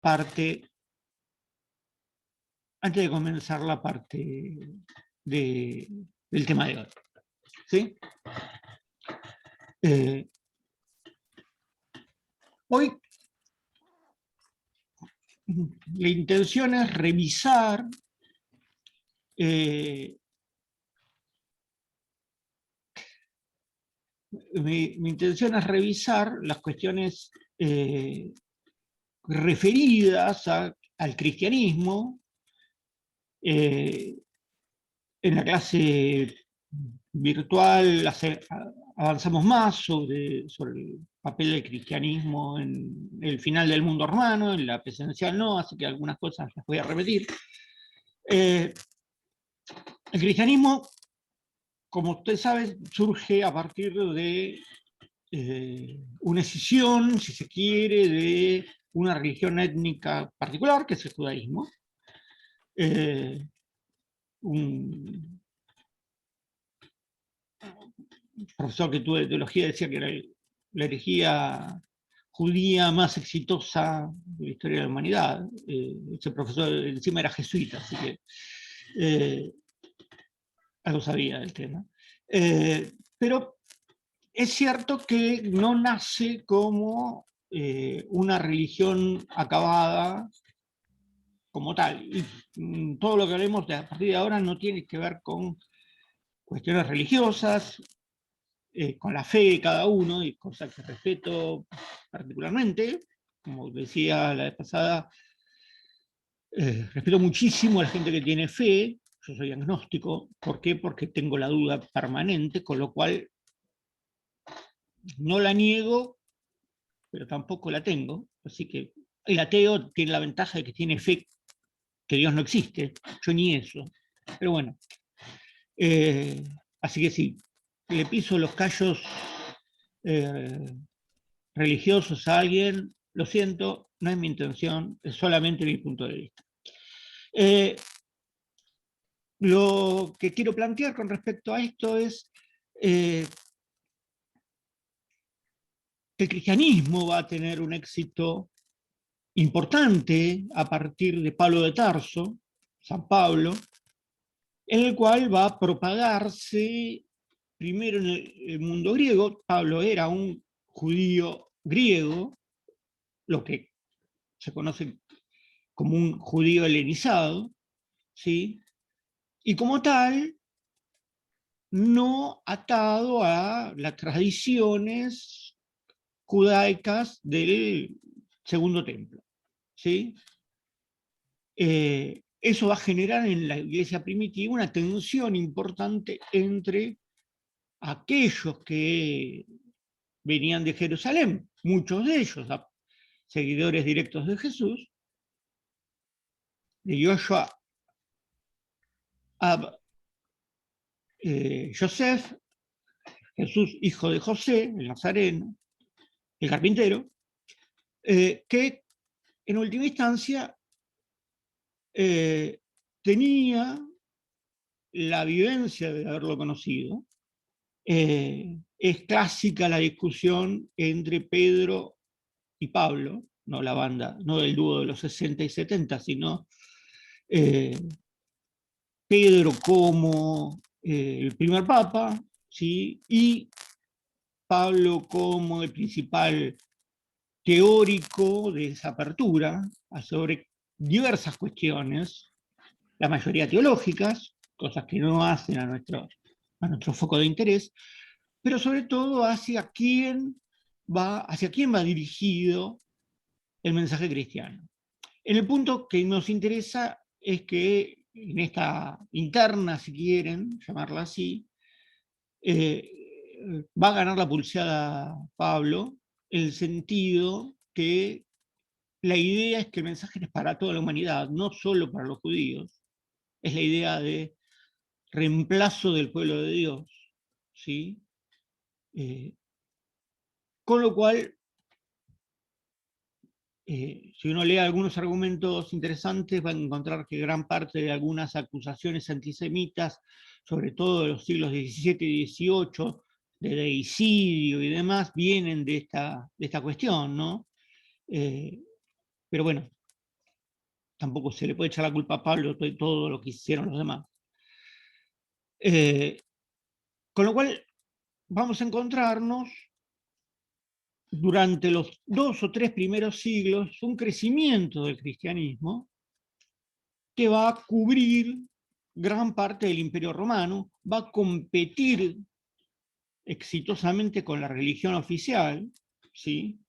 parte, antes de comenzar la parte del tema de hoy. ¿Sí? Hoy la intención es revisar mi intención es revisar las cuestiones referidas al cristianismo. En la clase virtual avanzamos más sobre el papel del cristianismo en el final del mundo romano, en la presencial no, así que algunas cosas las voy a repetir. El cristianismo, como usted sabe, surge a partir de una escisión, si se quiere, de una religión étnica particular, que es el judaísmo. Un profesor que tuve de teología decía que era la herejía judía más exitosa de la historia de la humanidad. Ese profesor encima era jesuita, así que algo sabía del tema. Pero es cierto que no nace como una religión acabada como tal. Y todo lo que hablemos a partir de ahora no tiene que ver con cuestiones religiosas, con la fe de cada uno, y cosas que respeto particularmente. Como decía la vez pasada, respeto muchísimo a la gente que tiene fe. Yo soy agnóstico. ¿Por qué? Porque tengo la duda permanente, con lo cual no la niego, pero tampoco la tengo. Así que el ateo tiene la ventaja de que tiene fe que Dios no existe. Yo ni eso. Pero bueno. Así que sí, le piso los callos religiosos a alguien, lo siento, no es mi intención, es solamente mi punto de vista. Lo que quiero plantear con respecto a esto es que el cristianismo va a tener un éxito importante a partir de Pablo de Tarso, San Pablo, en el cual va a propagarse primero en el mundo griego. Pablo era un judío griego, lo que se conoce como un judío helenizado, ¿sí? Y como tal, no atado a las tradiciones judaicas del Segundo Templo, ¿sí? Eso va a generar en la iglesia primitiva una tensión importante entre aquellos que venían de Jerusalén, muchos de ellos seguidores directos de Jesús, de Joshua Joseph, Jesús hijo de José, el Nazareno, el carpintero, que en última instancia tenía la vivencia de haberlo conocido. Es clásica la discusión entre Pedro y Pablo, no la banda, no del dúo de los 60 y 70, sino Pedro como el primer papa, ¿sí? Y Pablo como el principal teórico de esa apertura sobre diversas cuestiones, la mayoría teológicas, cosas que no hacen a nuestro foco de interés, pero sobre todo hacia quién va dirigido el mensaje cristiano. En el punto que nos interesa es que en esta interna, si quieren llamarla así, va a ganar la pulseada Pablo, en el sentido que la idea es que el mensaje es para toda la humanidad, no solo para los judíos. Es la idea de reemplazo del pueblo de Dios, ¿sí? Con lo cual, si uno lee algunos argumentos interesantes, va a encontrar que gran parte de algunas acusaciones antisemitas, sobre todo de los siglos XVII y XVIII, de deicidio y demás, vienen de esta cuestión, ¿no? Pero bueno, tampoco se le puede echar la culpa a Pablo de todo lo que hicieron los demás. Con lo cual vamos a encontrarnos durante los 2 o 3 primeros siglos un crecimiento del cristianismo que va a cubrir gran parte del Imperio Romano, va a competir exitosamente con la religión oficial, ¿sí?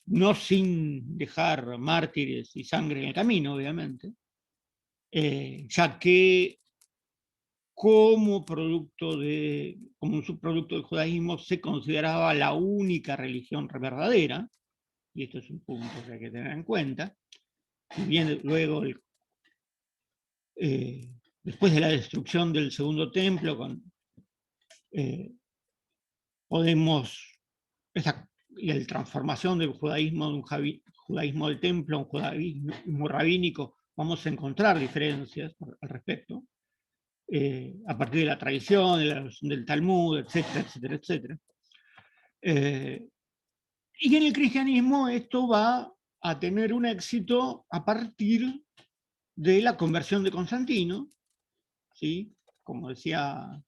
No sin dejar mártires y sangre en el camino, obviamente, ya que como un subproducto del judaísmo se consideraba la única religión verdadera, y esto es un punto que hay que tener en cuenta. Y bien, luego, después de la destrucción del segundo templo, y la transformación del judaísmo de un judaísmo del templo a un judaísmo rabínico, vamos a encontrar diferencias al respecto, a partir de la tradición, del Talmud, etcétera, etcétera, etcétera. Y en el cristianismo esto va a tener un éxito a partir de la conversión de Constantino, ¿sí? Como decía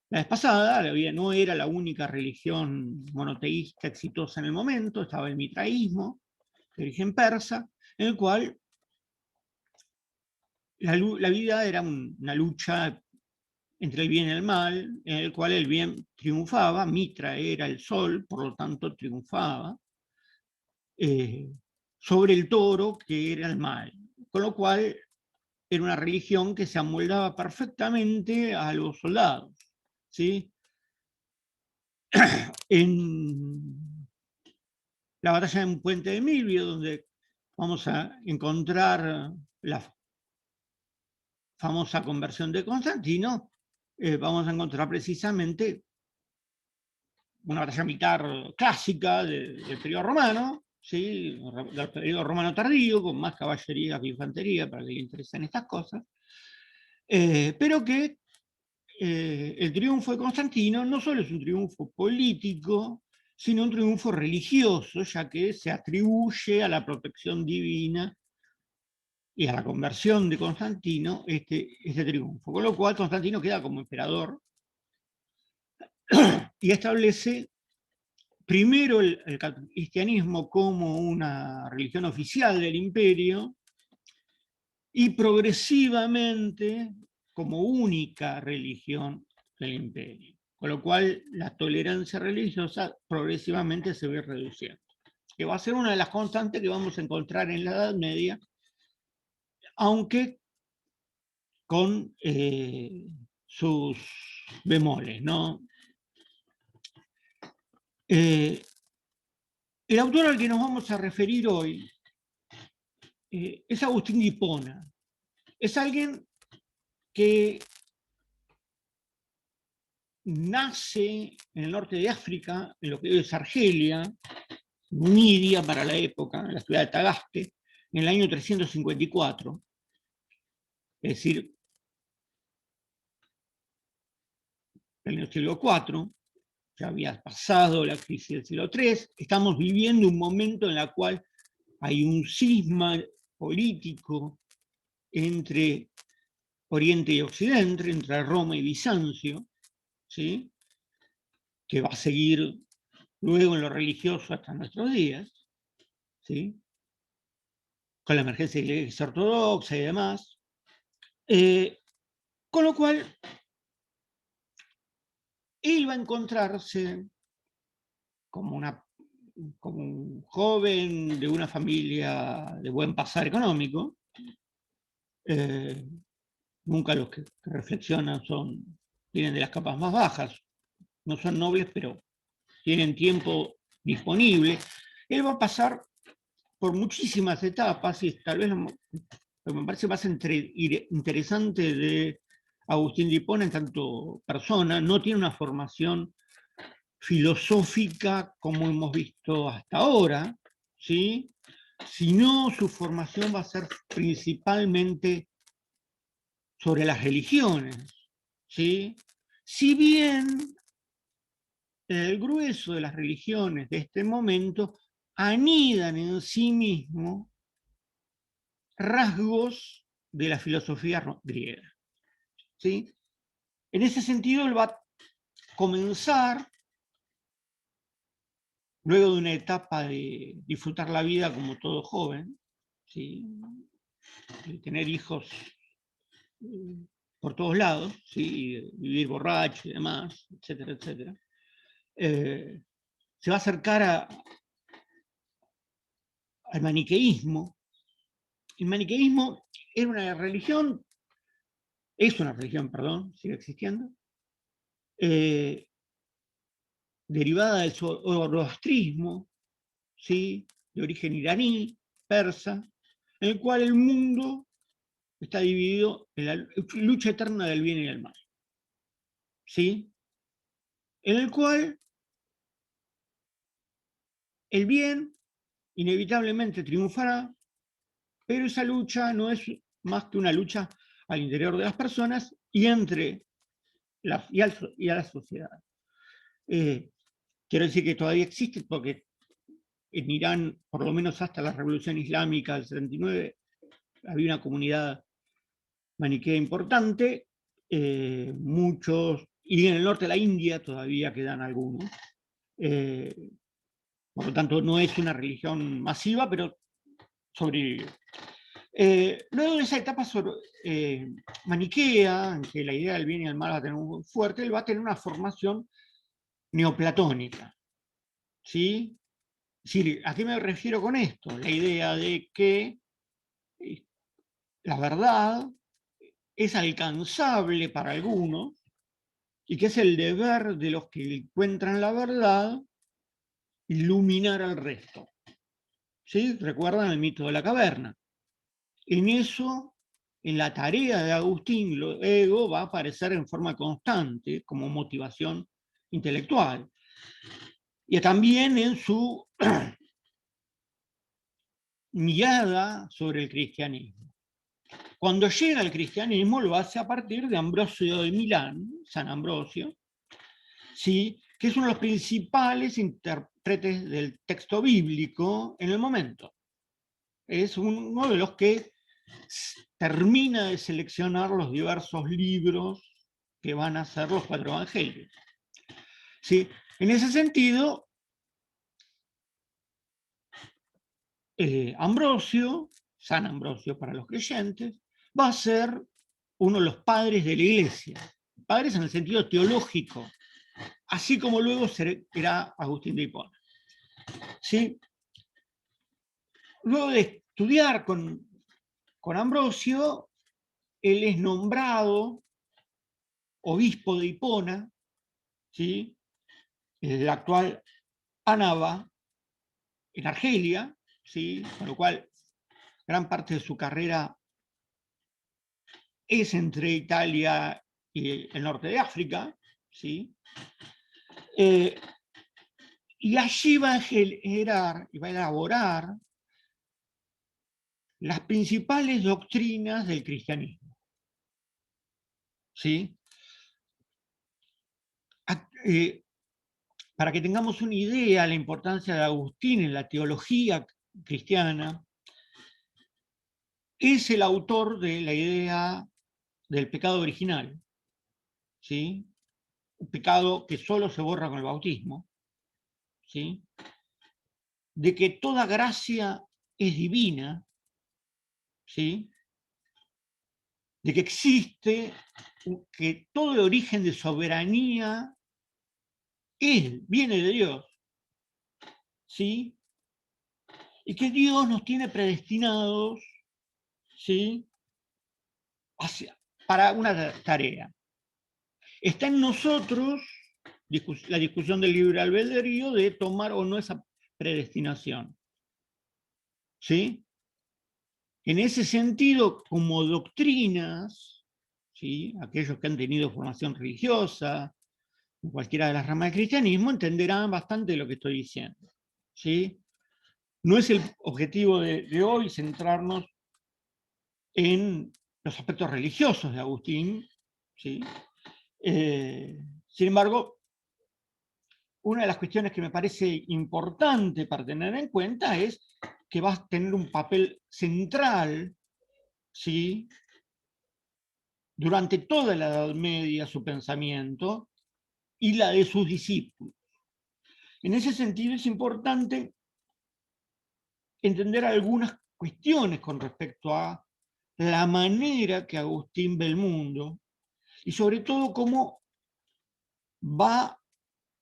la vez pasada, no era la única religión monoteísta exitosa en el momento, estaba el mitraísmo, de origen persa, en el cual la vida era una lucha entre el bien y el mal, en el cual el bien triunfaba, Mitra era el sol, por lo tanto triunfaba, sobre el toro, que era el mal. Con lo cual era una religión que se amoldaba perfectamente a los soldados, ¿sí? En la batalla de Puente de Milvio, donde vamos a encontrar la famosa conversión de Constantino, vamos a encontrar precisamente una batalla militar clásica del periodo romano, ¿sí? Del periodo romano tardío, con más caballería que infantería, para que le interesen estas cosas, pero que el triunfo de Constantino no solo es un triunfo político, sino un triunfo religioso, ya que se atribuye a la protección divina y a la conversión de Constantino este triunfo. Con lo cual Constantino queda como emperador y establece primero el cristianismo como una religión oficial del imperio y progresivamente como única religión del imperio. Con lo cual la tolerancia religiosa progresivamente se ve reduciendo, que va a ser una de las constantes que vamos a encontrar en la Edad Media, aunque con sus bemoles, ¿no? El autor al que nos vamos a referir hoy es Agustín de Hipona. Es alguien que nace en el norte de África, en lo que hoy es Argelia, Nidia para la época, en la ciudad de Tagaste, en el año 354. Es decir, en el siglo IV, ya había pasado la crisis del siglo III, estamos viviendo un momento en el cual hay un cisma político entre Oriente y Occidente, entre Roma y Bizancio, ¿sí? Que va a seguir luego en lo religioso hasta nuestros días, ¿sí? Con la emergencia de la Iglesia Ortodoxa y demás. Con lo cual, él va a encontrarse como un joven de una familia de buen pasar económico. Nunca los que reflexionan vienen de las capas más bajas, no son nobles, pero tienen tiempo disponible. Él va a pasar por muchísimas etapas y tal vez lo que me parece más interesante de Agustín de Hipona en tanto persona, no tiene una formación filosófica como hemos visto hasta ahora, ¿sí? Sino su formación va a ser principalmente sobre las religiones, ¿sí? Si bien el grueso de las religiones de este momento anidan en sí mismo rasgos de la filosofía griega. ¿Sí? En ese sentido, él va a comenzar, luego de una etapa de disfrutar la vida como todo joven, ¿sí? De tener hijos por todos lados, ¿sí? Y vivir borracho y demás, etcétera, etcétera, se va a acercar al maniqueísmo. El maniqueísmo era una religión, es una religión, perdón, sigue existiendo, eh, derivada del zoroastrismo, ¿sí? De origen iraní, persa, en el cual el mundo está dividido en la lucha eterna del bien y del mal, ¿sí? En el cual el bien inevitablemente triunfará, pero esa lucha no es más que una lucha al interior de las personas y entre y a la sociedad. Quiero decir que todavía existe, porque en Irán, por lo menos hasta la Revolución Islámica del 79, había una comunidad maniquea importante, muchos, y en el norte de la India todavía quedan algunos. Eh, por lo tanto, no es una religión masiva, pero sobrevive. Luego de esa etapa maniquea, en que la idea del bien y del mal va a tener un fuerte, él va a tener una formación neoplatónica. ¿Sí? Sí, ¿a qué me refiero con esto? La idea de que la verdad es alcanzable para algunos y que es el deber de los que encuentran la verdad iluminar al resto. ¿Sí? ¿Recuerdan el mito de la caverna? En eso, en la tarea de Agustín, lo ego va a aparecer en forma constante como motivación intelectual. Y también en su mirada sobre el cristianismo. Cuando llega al cristianismo lo hace a partir de Ambrosio de Milán, San Ambrosio, ¿sí? Que es uno de los principales intérpretes del texto bíblico en el momento. Es uno de los que termina de seleccionar los diversos libros que van a ser los 4 evangelios. ¿Sí? En ese sentido, Ambrosio, San Ambrosio para los creyentes, va a ser uno de los padres de la iglesia. Padres en el sentido teológico, así como luego será Agustín de Hipona. ¿Sí? Luego de estudiar con Ambrosio, él es nombrado obispo de Hipona, ¿sí? El actual Annaba, en Argelia, ¿sí? Con lo cual gran parte de su carrera es entre Italia y el norte de África, ¿sí? Y allí va a generar y va a elaborar las principales doctrinas del cristianismo, ¿sí? Para que tengamos una idea de la importancia de Agustín en la teología cristiana, es el autor de la idea del pecado original, ¿sí? Un pecado que solo se borra con el bautismo, ¿sí? De que toda gracia es divina, ¿sí? De que existe, que todo el origen de soberanía viene de Dios, ¿sí? Y que Dios nos tiene predestinados, ¿sí? Para una tarea. Está en nosotros la discusión del libre albedrío de tomar o no esa predestinación. ¿Sí? En ese sentido, como doctrinas, ¿sí? Aquellos que han tenido formación religiosa, en cualquiera de las ramas del cristianismo, entenderán bastante lo que estoy diciendo. ¿Sí? No es el objetivo de hoy centrarnos en los aspectos religiosos de Agustín, ¿sí? Sin embargo, una de las cuestiones que me parece importante para tener en cuenta es que va a tener un papel central, ¿sí?, durante toda la Edad Media, su pensamiento y la de sus discípulos. En ese sentido es importante entender algunas cuestiones con respecto a la manera que Agustín ve el mundo y sobre todo cómo va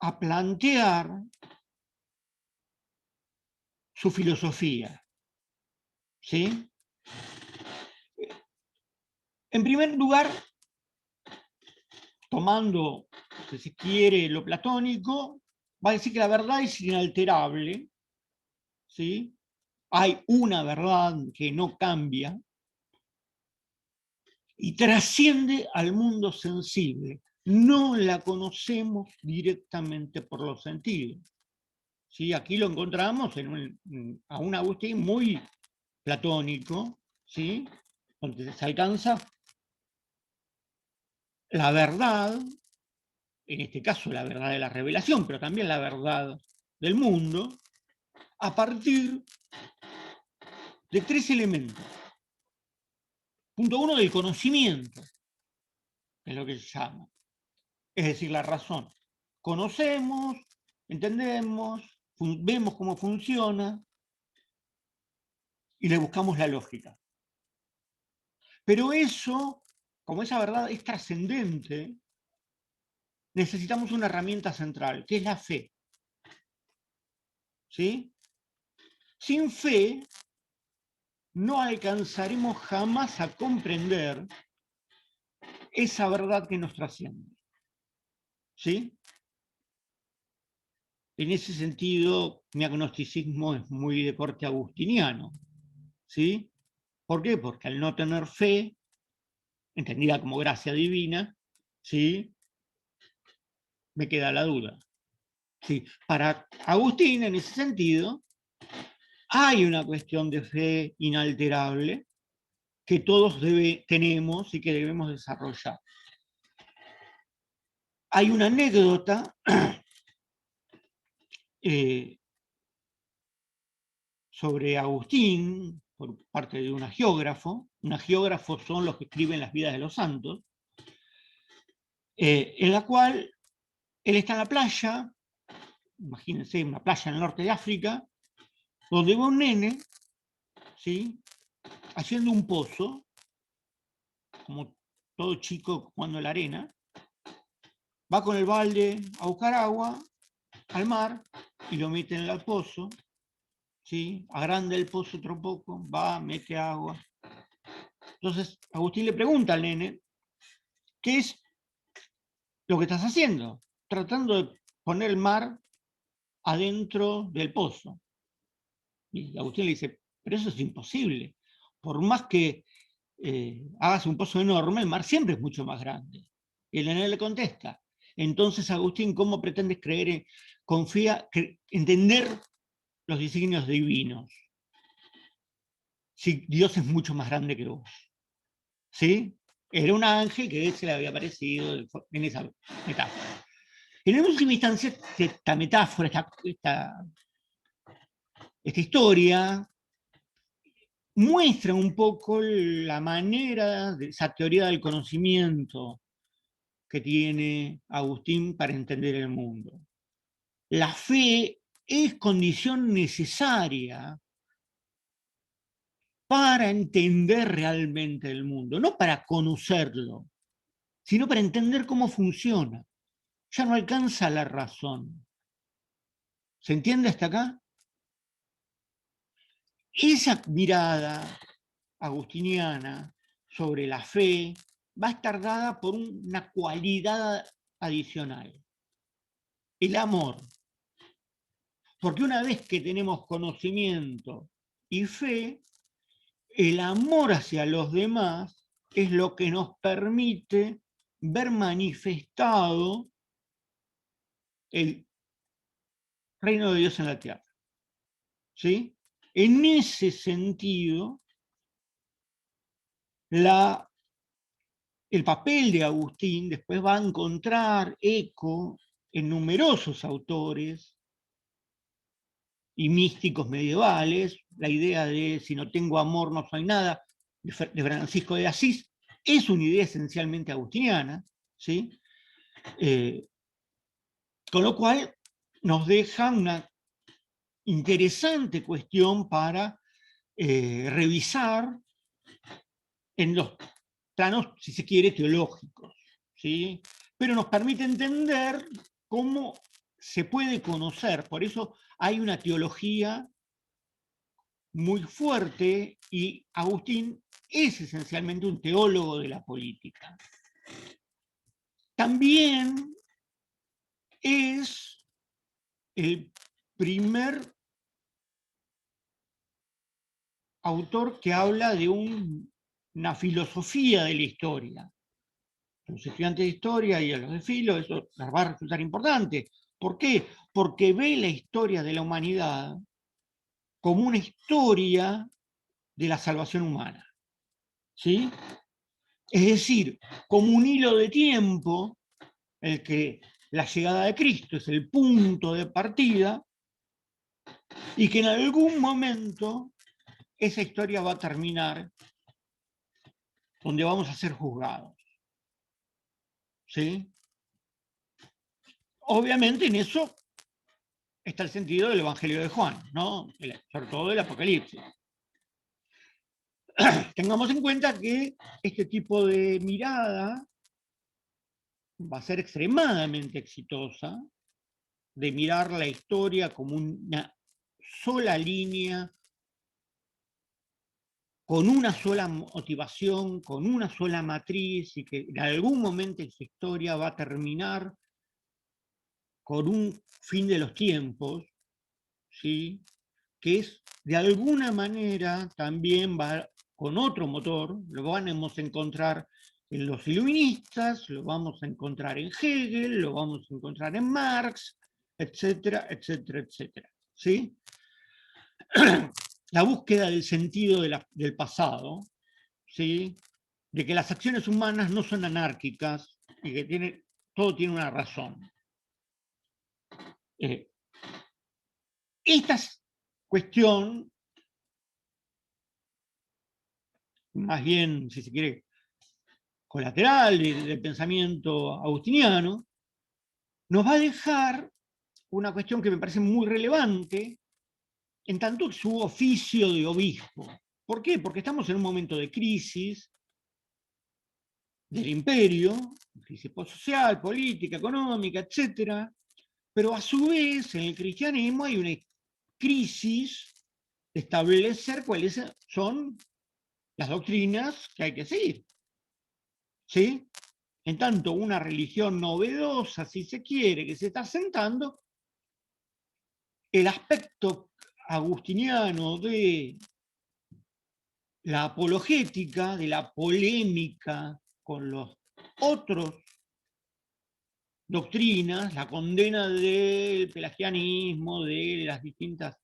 a plantear su filosofía, ¿sí? En primer lugar, tomando, si se quiere, lo platónico, va a decir que la verdad es inalterable, ¿sí? Hay una verdad que no cambia y trasciende al mundo sensible. No la conocemos directamente por los sentidos. ¿Sí? Aquí lo encontramos a un Agustín muy platónico, ¿sí?, donde se alcanza la verdad, en este caso la verdad de la revelación, pero también la verdad del mundo, a partir de tres elementos. Punto uno, del conocimiento, es lo que se llama, es decir, la razón. Conocemos, entendemos, vemos cómo funciona y le buscamos la lógica. Pero eso, como esa verdad es trascendente, necesitamos una herramienta central, que es la fe. ¿Sí? Sin fe no alcanzaremos jamás a comprender esa verdad que nos trasciende. ¿Sí? En ese sentido, mi agnosticismo es muy de corte agustiniano. ¿Sí? ¿Por qué? Porque al no tener fe, entendida como gracia divina, ¿sí?, me queda la duda. ¿Sí? Para Agustín, en ese sentido, hay una cuestión de fe inalterable que todos tenemos y que debemos desarrollar. Hay una anécdota sobre Agustín, por parte de un agiógrafo. Un agiógrafo son los que escriben las vidas de los santos, en la cual él está en la playa, imagínense, una playa en el norte de África, donde va un nene, ¿sí?, haciendo un pozo, como todo chico jugando en la arena, va con el balde a buscar agua al mar y lo mete en el pozo, ¿sí?, agranda el pozo otro poco, va, mete agua. Entonces Agustín le pregunta al nene, ¿qué es lo que estás haciendo? Tratando de poner el mar adentro del pozo. Y Agustín le dice, pero eso es imposible. Por más que hagas un pozo enorme, el mar siempre es mucho más grande. Y el nene le contesta, entonces Agustín, ¿cómo pretendes creer, entender los designios divinos si Dios es mucho más grande que vos? ¿Sí? Era un ángel que se le había aparecido en esa metáfora. En última instancia, esta metáfora, esta historia, muestra un poco la manera de esa teoría del conocimiento que tiene Agustín para entender el mundo. La fe es condición necesaria para entender realmente el mundo, no para conocerlo, sino para entender cómo funciona. Ya no alcanza la razón. ¿Se entiende hasta acá? Esa mirada agustiniana sobre la fe va a estar dada por una cualidad adicional, el amor. Porque una vez que tenemos conocimiento y fe, el amor hacia los demás es lo que nos permite ver manifestado el reino de Dios en la tierra. ¿Sí? En ese sentido, el papel de Agustín después va a encontrar eco en numerosos autores y místicos medievales. La idea de si no tengo amor no soy nada, de Francisco de Asís, es una idea esencialmente agustiniana, ¿sí? Con lo cual nos deja una interesante cuestión para revisar en los planos, si se quiere, teológicos, ¿sí? Pero nos permite entender cómo se puede conocer. Por eso hay una teología muy fuerte y Agustín es esencialmente un teólogo de la política. También es el primer autor que habla de una filosofía de la historia. A los estudiantes de historia y a los de filo eso les va a resultar importante. ¿Por qué? Porque ve la historia de la humanidad como una historia de la salvación humana, ¿sí? Es decir, como un hilo de tiempo, el que la llegada de Cristo es el punto de partida, y que en algún momento esa historia va a terminar donde vamos a ser juzgados, ¿sí? Obviamente en eso está el sentido del Evangelio de Juan, ¿no? Sobre todo del Apocalipsis. Tengamos en cuenta que este tipo de mirada va a ser extremadamente exitosa, de mirar la historia como una sola línea, con una sola motivación, con una sola matriz, y que en algún momento esa historia va a terminar con un fin de los tiempos, ¿sí? Que es, de alguna manera, también va con otro motor, lo vamos a encontrar en los iluministas, lo vamos a encontrar en Hegel, lo vamos a encontrar en Marx, etcétera, etcétera, etcétera, ¿sí? La búsqueda del sentido del pasado, ¿sí? De que las acciones humanas no son anárquicas y que todo tiene una razón. Esta cuestión, más bien, si se quiere, colateral del pensamiento agustiniano, nos va a dejar una cuestión que me parece muy relevante en tanto su oficio de obispo. ¿Por qué? Porque estamos en un momento de crisis del imperio, crisis social, política, económica, etc. Pero a su vez en el cristianismo hay una crisis de establecer cuáles son las doctrinas que hay que seguir, ¿sí? En tanto, una religión novedosa, si se quiere, que se está asentando, el aspecto agustiniano de la apologética, de la polémica con los otros doctrinas, la condena del pelagianismo, de las distintas,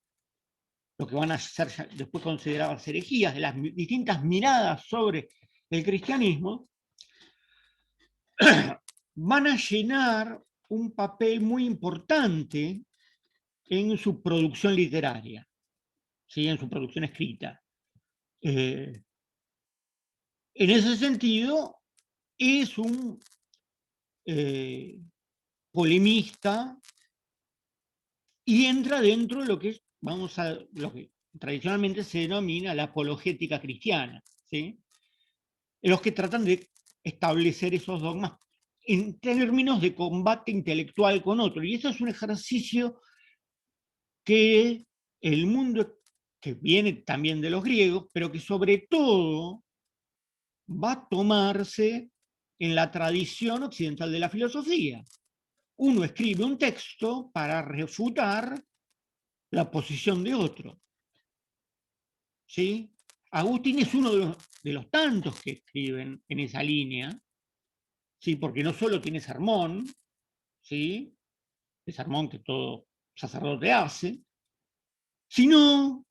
lo que van a ser después consideradas herejías, de las distintas miradas sobre el cristianismo, van a llenar un papel muy importante en su producción literaria, ¿sí? En su producción escrita. En ese sentido, es un polemista y entra dentro de lo que lo que tradicionalmente se denomina la apologética cristiana, ¿sí? Los que tratan de establecer esos dogmas en términos de combate intelectual con otro. Y eso es un ejercicio que el mundo, que viene también de los griegos, pero que sobre todo va a tomarse en la tradición occidental de la filosofía. Uno escribe un texto para refutar la posición de otro, ¿sí? Agustín es uno de los tantos que escriben en esa línea, ¿sí? Porque no solo tiene sermón, ¿sí? El sermón que todo sacerdote hace, sino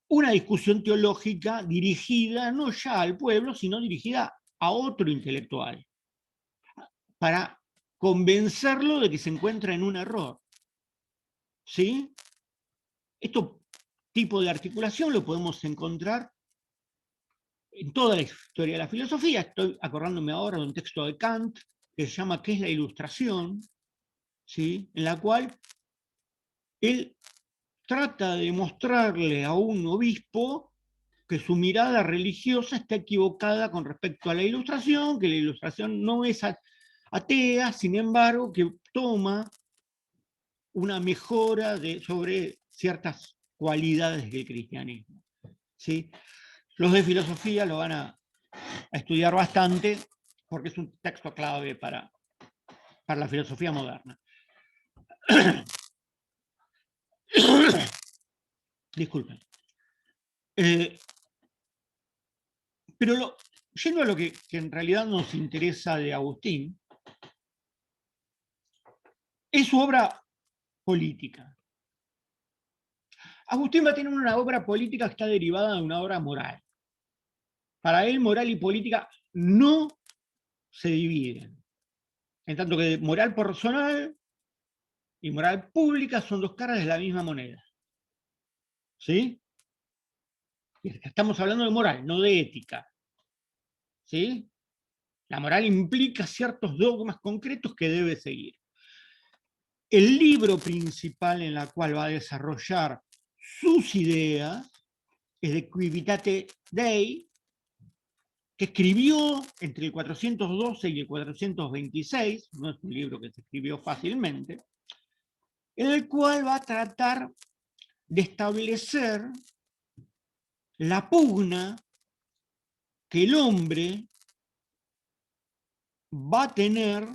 una discusión teológica dirigida no ya al pueblo, sino dirigida a otro intelectual, para convencerlo de que se encuentra en un error. ¿Sí? Este tipo de articulación lo podemos encontrar en toda la historia de la filosofía. Estoy acordándome ahora de un texto de Kant que se llama ¿Qué es la ilustración? ¿Sí? En la cual él trata de mostrarle a un obispo que su mirada religiosa está equivocada con respecto a la ilustración, que la ilustración no es atea, sin embargo, que toma una mejora sobre ciertas cualidades del cristianismo. ¿Sí? Los de filosofía lo van a estudiar bastante porque es un texto clave para la filosofía moderna. Disculpen. Pero yendo a lo que en realidad nos interesa de Agustín, es su obra política. Agustín va a tener una obra política que está derivada de una obra moral. Para él, moral y política no se dividen. En tanto que moral personal y moral pública son dos caras de la misma moneda. ¿Sí? Estamos hablando de moral, no de ética. ¿Sí? La moral implica ciertos dogmas concretos que debe seguir. El libro principal en el cual va a desarrollar sus ideas es de Civitate Dei, que escribió entre el 412 y el 426, no es un libro que se escribió fácilmente, en el cual va a tratar de establecer la pugna que el hombre va a tener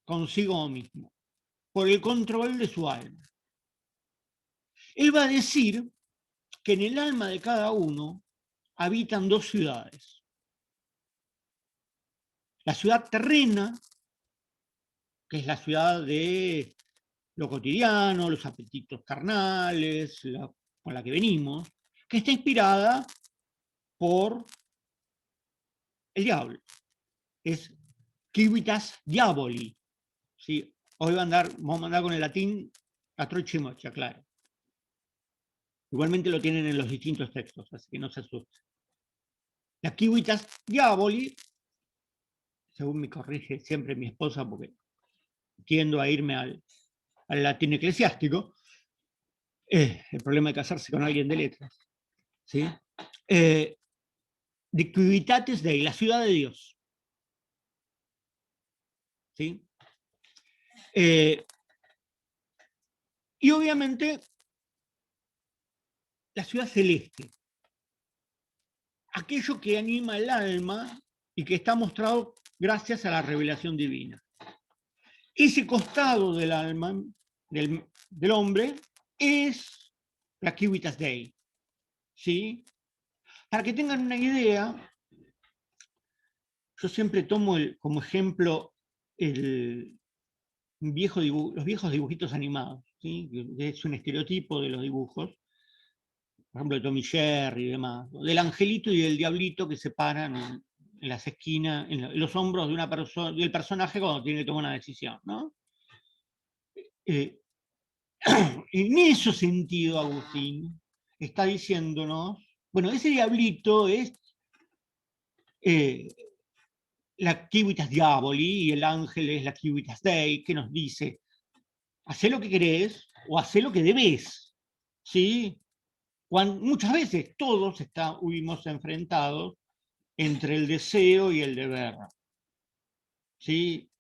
consigo mismo, por el control de su alma. Él va a decir que en el alma de cada uno habitan dos ciudades. La ciudad terrena, que es la ciudad de lo cotidiano, los apetitos carnales, con la que venimos, que está inspirada por el diablo. Es civitas diaboli. ¿Sí? Hoy vamos a andar con el latín a troche y mocha, claro. Igualmente lo tienen en los distintos textos, así que no se asusten. La civitas diaboli, según me corrige siempre mi esposa, porque tiendo a irme al latín eclesiástico, el problema de casarse con alguien de letras. ¿Sí? De Civitates Dei, la ciudad de Dios. ¿Sí? Y obviamente la ciudad celeste, aquello que anima el alma y que está mostrado gracias a la revelación divina. Ese costado del alma, del hombre, es la Civitas Dei. ¿Sí? Para que tengan una idea, yo siempre tomo como ejemplo los viejos dibujitos animados. ¿Sí? Es un estereotipo de los dibujos, por ejemplo, de Tom y Jerry y demás, ¿no? Del angelito y del diablito que se paran en las esquinas, en los hombros de una persona, del personaje cuando tiene que tomar una decisión, ¿no? En ese sentido, Agustín está diciéndonos, bueno, ese diablito es la Civitas Diaboli y el ángel es la Civitas Dei, que nos dice, hacé lo que querés o hacé lo que debés, ¿sí? Muchas veces todos estuvimos enfrentados entre el deseo y el deber. ¿Sí?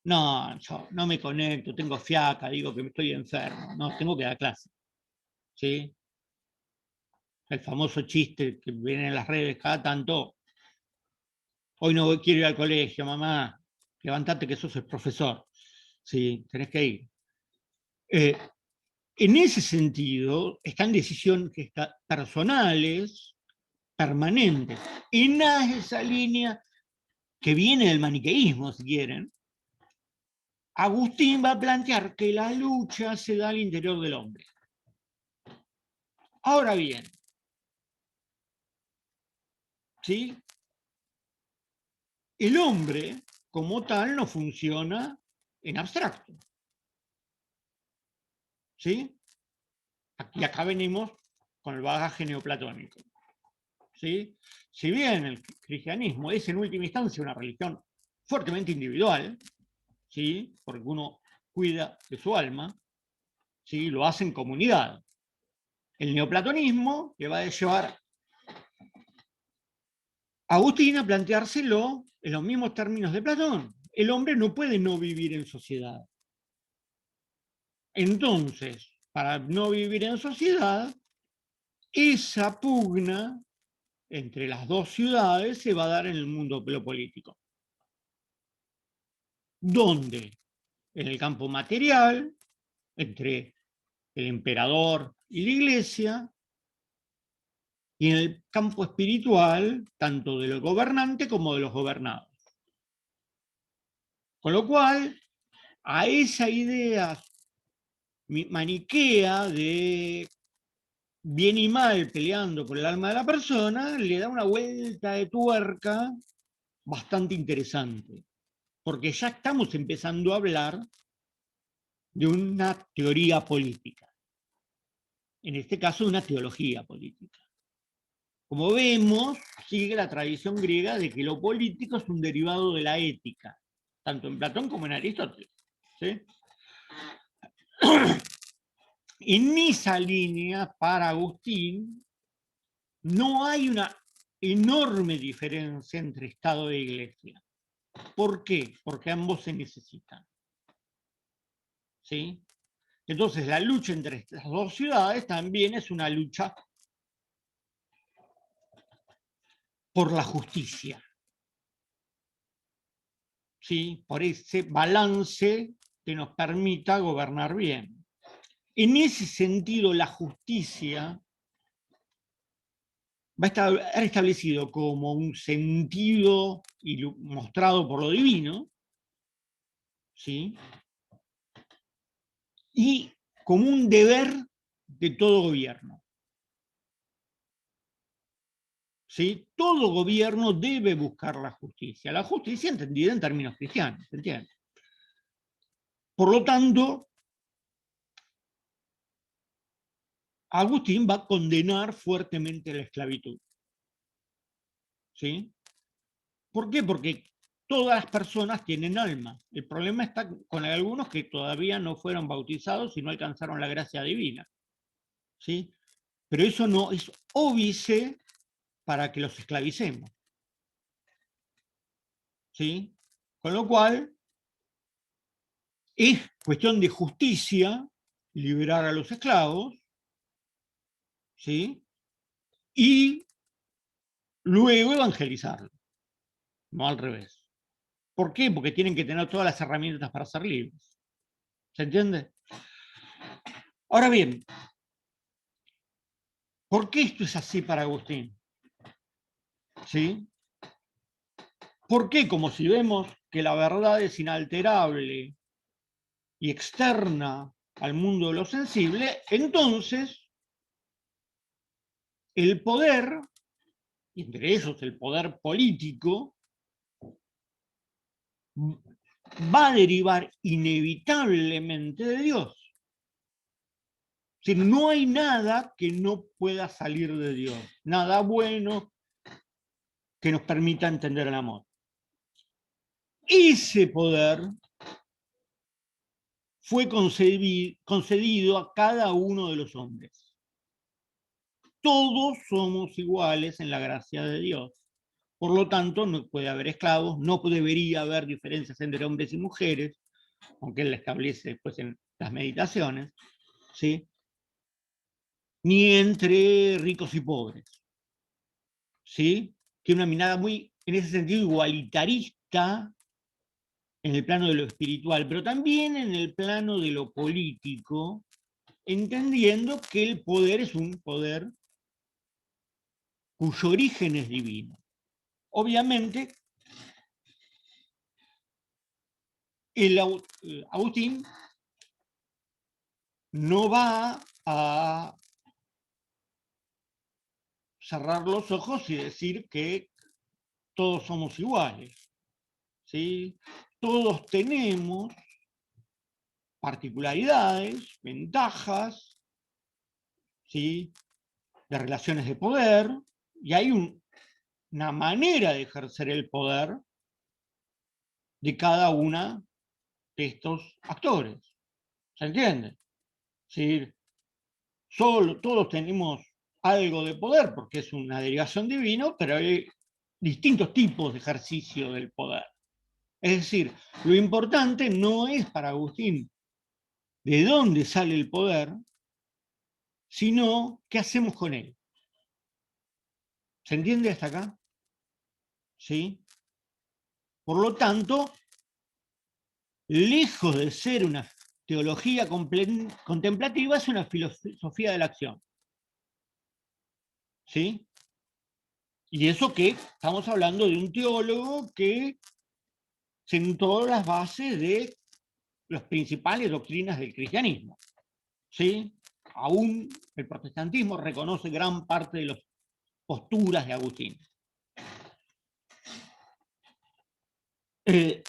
No, yo no me conecto, tengo fiaca, digo que estoy enfermo, no, tengo que dar clase. ¿Sí? El famoso chiste que viene en las redes cada tanto, hoy no quiero ir al colegio, mamá, levantate que sos el profesor. Sí, tenés que ir. En ese sentido, están decisiones personales, permanentes. En esa línea que viene del maniqueísmo, si quieren, Agustín va a plantear que la lucha se da al interior del hombre. Ahora bien, ¿sí? El hombre, como tal, no funciona en abstracto. ¿Sí? Y acá venimos con el bagaje neoplatónico. ¿Sí? Si bien el cristianismo es en última instancia una religión fuertemente individual, ¿sí? Porque uno cuida de su alma, ¿sí? Lo hace en comunidad. El neoplatonismo le va a llevar a Agustín a planteárselo en los mismos términos de Platón. El hombre no puede no vivir en sociedad. Entonces, para no vivir en sociedad, esa pugna entre las dos ciudades se va a dar en el mundo político. ¿Dónde? En el campo material, entre el emperador y la iglesia, y en el campo espiritual, tanto de los gobernantes como de los gobernados. Con lo cual, a esa idea maniquea de bien y mal peleando por el alma de la persona, le da una vuelta de tuerca bastante interesante, porque ya estamos empezando a hablar de una teoría política, en este caso una teología política. Como vemos, sigue la tradición griega de que lo político es un derivado de la ética, tanto en Platón como en Aristóteles. ¿Sí? En esa línea, para Agustín, no hay una enorme diferencia entre Estado e Iglesia. ¿Por qué? Porque ambos se necesitan. ¿Sí? Entonces, la lucha entre estas dos ciudades también es una lucha por la justicia. ¿Sí? Por ese balance que nos permita gobernar bien. En ese sentido, la justicia va a estar establecido como un sentido mostrado por lo divino, ¿sí? Y como un deber de todo gobierno. ¿Sí? Todo gobierno debe buscar la justicia entendida en términos cristianos, ¿se entiende? Por lo tanto, Agustín va a condenar fuertemente la esclavitud. ¿Sí? ¿Por qué? Porque todas las personas tienen alma. El problema está con algunos que todavía no fueron bautizados y no alcanzaron la gracia divina. ¿Sí? Pero eso no es óbice para que los esclavicemos. ¿Sí? Con lo cual, es cuestión de justicia liberar a los esclavos, ¿sí? Y luego evangelizarlos, no al revés. ¿Por qué? Porque tienen que tener todas las herramientas para ser libres. ¿Se entiende? Ahora bien, ¿por qué esto es así para Agustín? ¿Sí? ¿Por qué? Como si vemos que la verdad es inalterable y externa al mundo de lo sensible, entonces el poder, y entre ellos el poder político, va a derivar inevitablemente de Dios. Es decir, no hay nada que no pueda salir de Dios, nada bueno que nos permita entender el amor. Ese poder fue concedido a cada uno de los hombres. Todos somos iguales en la gracia de Dios. Por lo tanto, no puede haber esclavos, no debería haber diferencias entre hombres y mujeres, aunque él la establece después en las meditaciones, ¿sí? Ni entre ricos y pobres, ¿sí? Tiene una mirada muy, en ese sentido, igualitarista en el plano de lo espiritual, pero también en el plano de lo político, entendiendo que el poder es un poder cuyo origen es divino. Obviamente, Agustín no va a cerrar los ojos y decir que todos somos iguales, ¿sí? Todos tenemos particularidades, ventajas, ¿sí?, de relaciones de poder, y hay una manera de ejercer el poder de cada una de estos actores. ¿Se entiende? ¿Sí? Todos tenemos algo de poder porque es una derivación divina, pero hay distintos tipos de ejercicio del poder. Es decir, lo importante no es para Agustín de dónde sale el poder, sino qué hacemos con él. ¿Se entiende hasta acá? ¿Sí? Por lo tanto, lejos de ser una teología contemplativa, es una filosofía de la acción. ¿Sí? Y eso que estamos hablando de un teólogo que sentó las bases de las principales doctrinas del cristianismo. ¿Sí? Aún el protestantismo reconoce gran parte de las posturas de Agustín. ¿Qué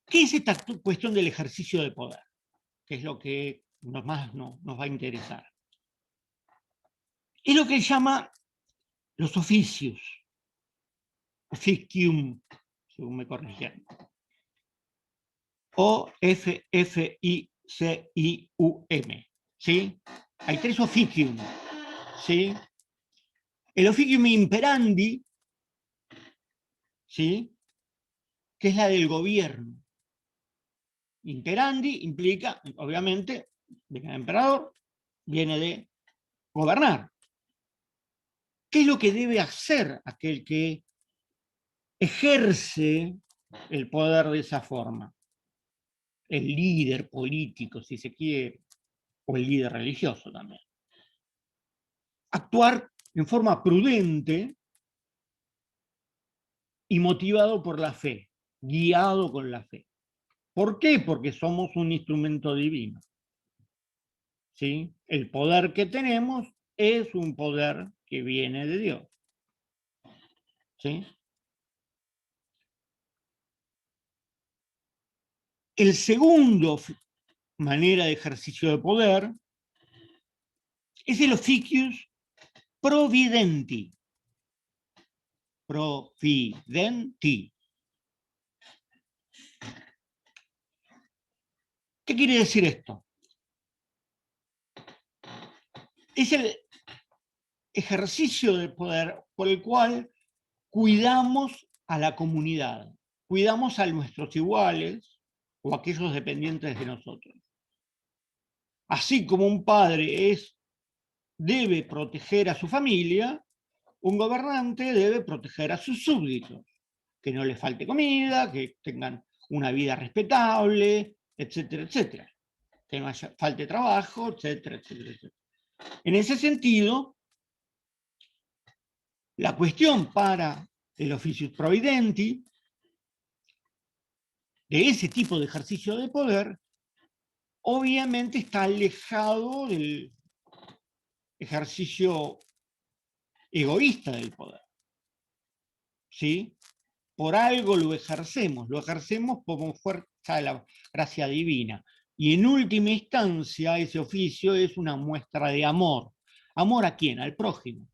es esta cuestión del ejercicio de poder? Que es lo que más nos va a interesar. Es lo que él llama los oficios, officium, según me corrigieron. O-F-F-I-C-I-U-M. ¿Sí? Hay 3 officium. ¿Sí? El officium imperandi, ¿sí?, que es la del gobierno. Imperandi implica, obviamente, viene de emperador, viene de gobernar. ¿Qué es lo que debe hacer aquel que ejerce el poder de esa forma? El líder político, si se quiere, o el líder religioso también. Actuar en forma prudente y motivado por la fe, guiado con la fe. ¿Por qué? Porque somos un instrumento divino. ¿Sí? El poder que tenemos es un poder que viene de Dios. ¿Sí? El segundo manera de ejercicio de poder es el officius providenti. Providenti. ¿Qué quiere decir esto? Es el ejercicio de poder por el cual cuidamos a la comunidad, cuidamos a nuestros iguales o a aquellos dependientes de nosotros. Así como un padre debe proteger a su familia, un gobernante debe proteger a sus súbditos, que no les falte comida, que tengan una vida respetable, etcétera, etcétera, que no falte trabajo, etcétera, etcétera, etcétera. En ese sentido, la cuestión para el officius providenti, de ese tipo de ejercicio de poder, obviamente está alejado del ejercicio egoísta del poder. ¿Sí? Por algo lo ejercemos como fuerza de la gracia divina. Y en última instancia, ese oficio es una muestra de amor. ¿Amor a quién? Al prójimo.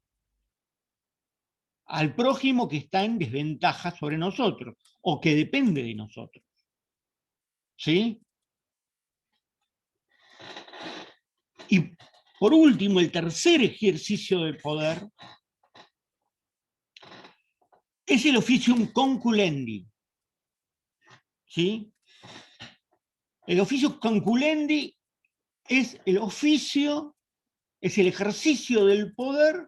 Al prójimo que está en desventaja sobre nosotros, o que depende de nosotros. ¿Sí? Y por último, el tercer ejercicio del poder es el officium conculendi. ¿Sí? El officium conculendi es el oficio, es el ejercicio del poder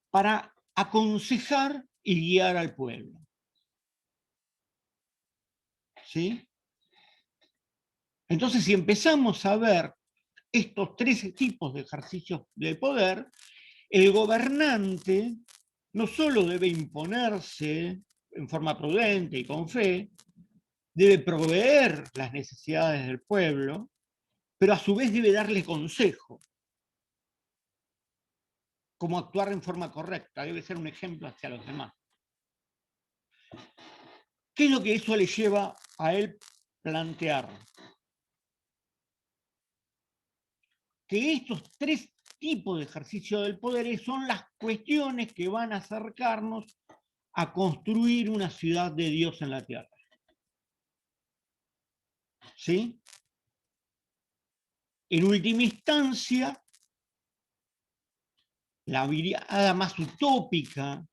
para aconsejar y guiar al pueblo. ¿Sí? Entonces, si empezamos a ver estos 3 tipos de ejercicios del poder, el gobernante no solo debe imponerse en forma prudente y con fe, debe proveer las necesidades del pueblo, pero a su vez debe darle consejo. Cómo actuar en forma correcta, debe ser un ejemplo hacia los demás. ¿Qué es lo que eso le lleva a él plantear? que estos tres tipos de ejercicio del poder son las cuestiones que van a acercarnos a construir una ciudad de Dios en la tierra. ¿Sí? En última instancia, la mirada más utópica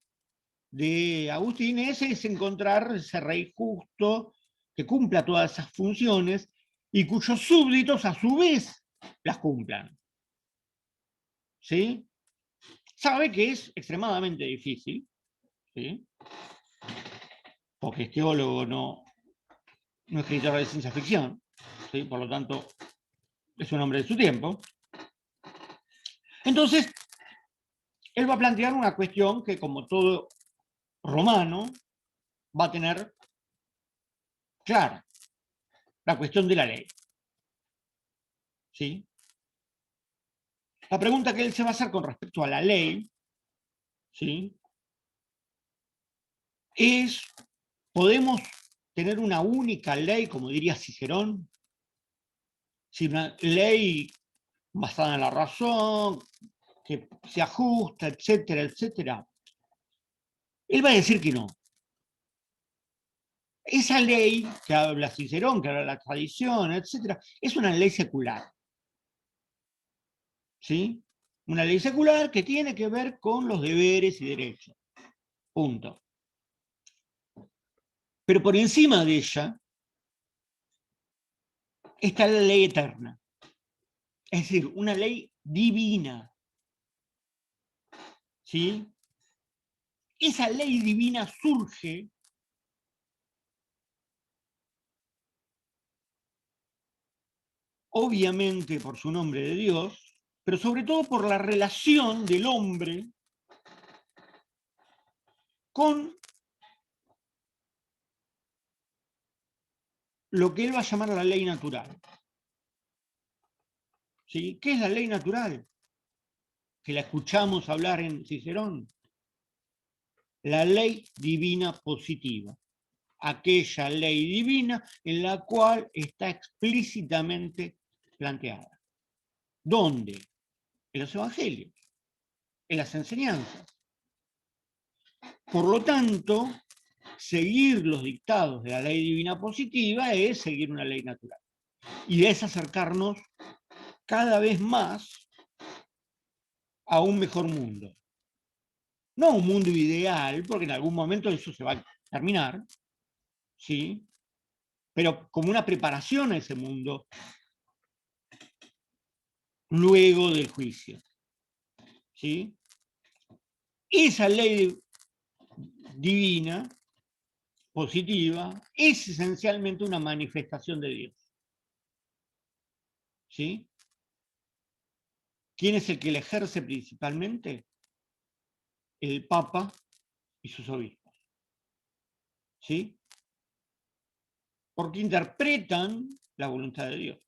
de Agustín es encontrar ese rey justo que cumpla todas esas funciones y cuyos súbditos a su vez las cumplan. ¿Sí? Sabe que es extremadamente difícil, ¿sí? Porque es teólogo, no escritor de ciencia ficción, ¿sí? Por lo tanto, es un hombre de su tiempo. Entonces, él va a plantear una cuestión que, como todo romano, va a tener clara, la cuestión de la ley. ¿Sí? La pregunta que él se va a hacer con respecto a la ley, ¿sí? Es, ¿podemos tener una única ley, como diría Cicerón? Si una ley basada en la razón, que se ajusta, etcétera, etcétera. Él va a decir que no. Esa ley que habla Cicerón, que habla la tradición, etcétera, es una ley secular. ¿Sí? Una ley secular que tiene que ver con los deberes y derechos. Punto. Pero por encima de ella está la ley eterna. Es decir, una ley divina. ¿Sí? Esa ley divina surge obviamente por su nombre de Dios, pero sobre todo por la relación del hombre con lo que él va a llamar la ley natural. ¿Sí? ¿Qué es la ley natural? Que la escuchamos hablar en Cicerón. La ley divina positiva. Aquella ley divina en la cual está explícitamente planteada. ¿Dónde? En los evangelios, en las enseñanzas. Por lo tanto, seguir los dictados de la ley divina positiva es seguir una ley natural. Y es acercarnos cada vez más a un mejor mundo. No un mundo ideal, porque en algún momento eso se va a terminar, ¿sí? Pero como una preparación a ese mundo luego del juicio. ¿Sí? Esa ley divina, positiva, es esencialmente una manifestación de Dios. ¿Sí? ¿Quién es el que la ejerce principalmente? El Papa y sus obispos. ¿Sí? Porque interpretan la voluntad de Dios.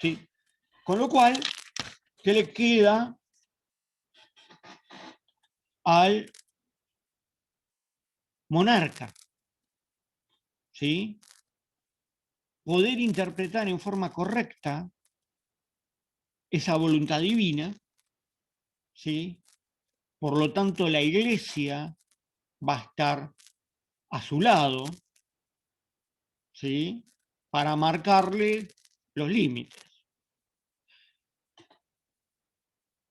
¿Sí? Con lo cual, ¿qué le queda al monarca? ¿Sí? Poder interpretar en forma correcta esa voluntad divina, ¿sí? Por lo tanto, la Iglesia va a estar a su lado, ¿sí? Para marcarle los límites.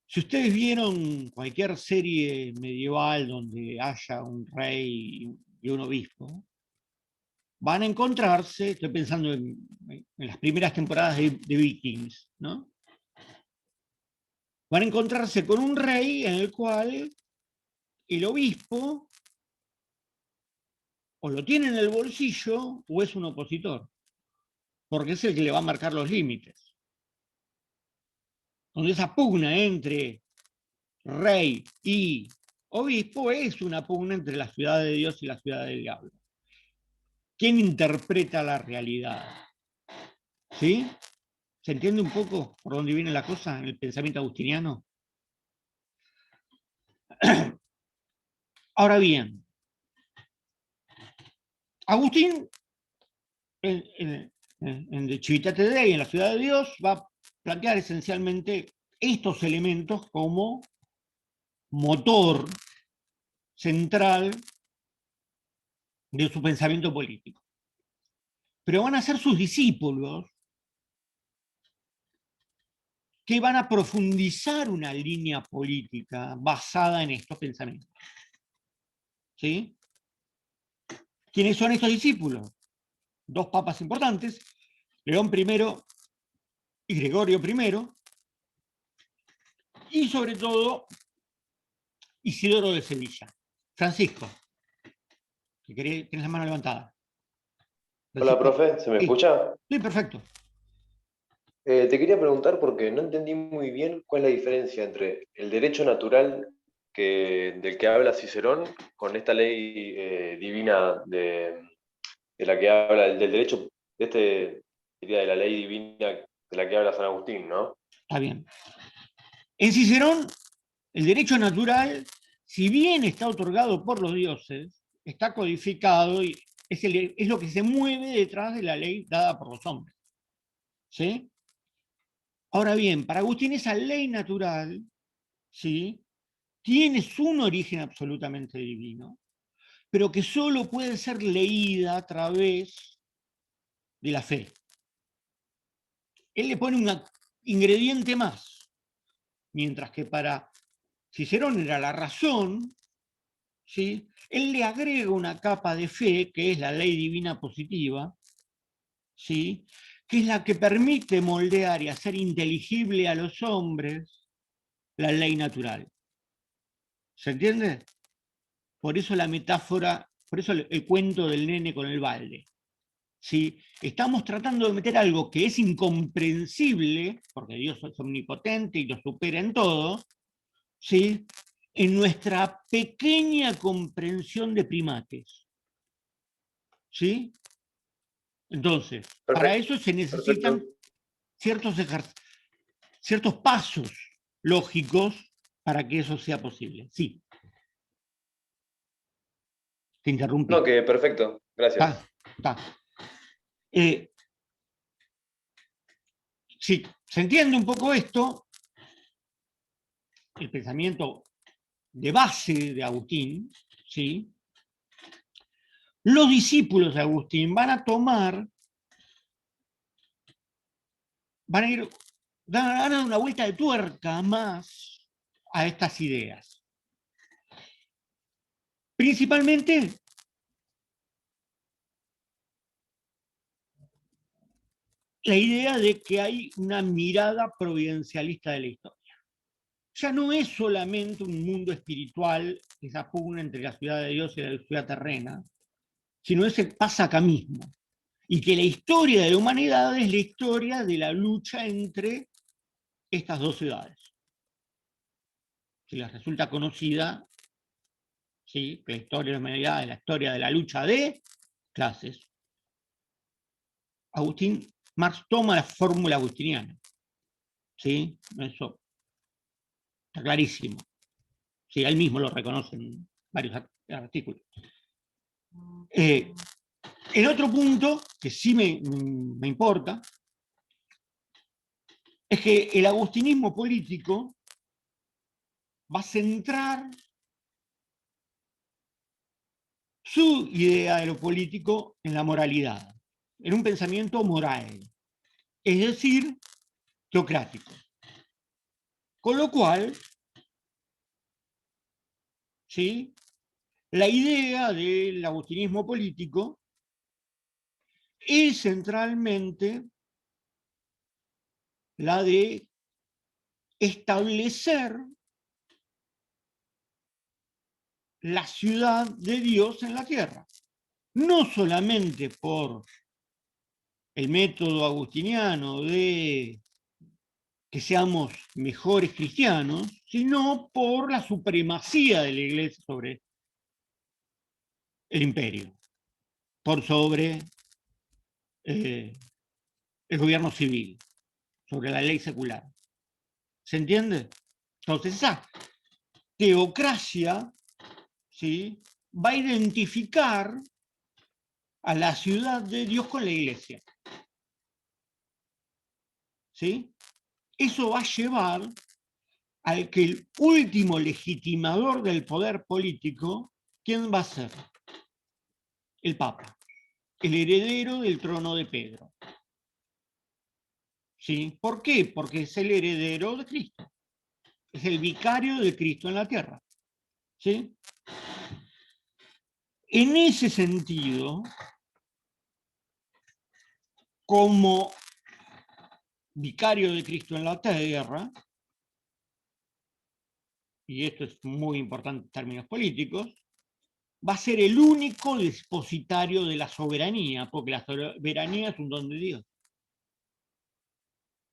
Si ustedes vieron cualquier serie medieval donde haya un rey y un obispo, van a encontrarse, estoy pensando en las primeras temporadas de Vikings, ¿no? Van a encontrarse con un rey en el cual el obispo o lo tiene en el bolsillo o es un opositor, porque es el que le va a marcar los límites. Donde esa pugna entre rey y obispo es una pugna entre la ciudad de Dios y la ciudad del diablo. ¿Quién interpreta la realidad? ¿Sí? ¿Se entiende un poco por dónde viene la cosa en el pensamiento agustiniano? Ahora bien, Agustín, en De Civitate Dei, en la ciudad de Dios, va a plantear esencialmente estos elementos como motor central de su pensamiento político. Pero van a ser sus discípulos que van a profundizar una línea política basada en estos pensamientos. ¿Sí? ¿Quiénes son estos discípulos? Dos papas importantes, León I y Gregorio I, y sobre todo Isidoro de Sevilla. Francisco, que tenés la mano levantada. Hola, Francisco. profe, ¿se me Sí, escucha? sí, perfecto. Te quería preguntar porque no entendí muy bien cuál es la diferencia entre el derecho natural del que habla Cicerón con esta ley divina de la que habla, del derecho, diría de la ley divina de la que habla San Agustín, ¿no? Está bien. En Cicerón, el derecho natural, si bien está otorgado por los dioses, está codificado y es lo que se mueve detrás de la ley dada por los hombres. ¿Sí? Ahora bien, para Agustín esa ley natural, ¿sí?, tiene un origen absolutamente divino, pero que solo puede ser leída a través de la fe. Él le pone un ingrediente más, mientras que para Cicerón era la razón, ¿sí?, él le agrega una capa de fe, que es la ley divina positiva, ¿sí?, que es la que permite moldear y hacer inteligible a los hombres la ley natural. ¿Se entiende? Por eso la metáfora, por eso el cuento del nene con el balde. Si estamos tratando de meter algo que es incomprensible, porque Dios es omnipotente y lo supera en todo, ¿sí?, en nuestra pequeña comprensión de primates. ¿Sí? Entonces, para Perfecto, eso se necesitan perfecto. ciertos, ciertos pasos lógicos para que eso sea posible. Sí, te interrumpí. No, que perfecto, Está, gracias. está. Eh, si se entiende un poco esto, el pensamiento de base de Agustín, ¿sí?, los discípulos de Agustín van a tomar, van a ir, van a dar una vuelta de tuerca más a estas ideas. Principalmente la idea de que hay una mirada providencialista de la historia. Ya no es solamente un mundo espiritual, esa pugna entre la ciudad de Dios y la ciudad terrena, sino ese pasa acá mismo. Y que la historia de la humanidad es la historia de la lucha entre estas dos ciudades. Si les resulta conocida, ¿sí?, que la historia de la humanidad es la historia de la lucha de clases, Agustín, Marx toma la fórmula agustiniana. ¿Sí? Eso está clarísimo. Sí, él mismo lo reconoce en varios artículos. El otro punto que sí me importa es que el agustinismo político va a centrar su idea de lo político en la moralidad, en un pensamiento moral, es decir, teocrático. Con lo cual, ¿sí?, la idea del agustinismo político es centralmente la de establecer la ciudad de Dios en la tierra. No solamente por el método agustiniano de que seamos mejores cristianos, sino por la supremacía de la Iglesia sobre el imperio, por sobre el gobierno civil, sobre la ley secular. ¿Se entiende? Entonces esa teocracia, ¿sí?, va a identificar a la ciudad de Dios con la Iglesia. ¿sí? Eso va a llevar al que el último legitimador del poder político, ¿quién va a ser? El Papa, el heredero del trono de Pedro. ¿Sí? ¿Por qué? Porque es el heredero de Cristo, es el vicario de Cristo en la tierra. ¿Sí? En ese sentido, como vicario de Cristo en la tierra, y esto es muy importante en términos políticos, va a ser el único depositario de la soberanía, porque la soberanía es un don de Dios.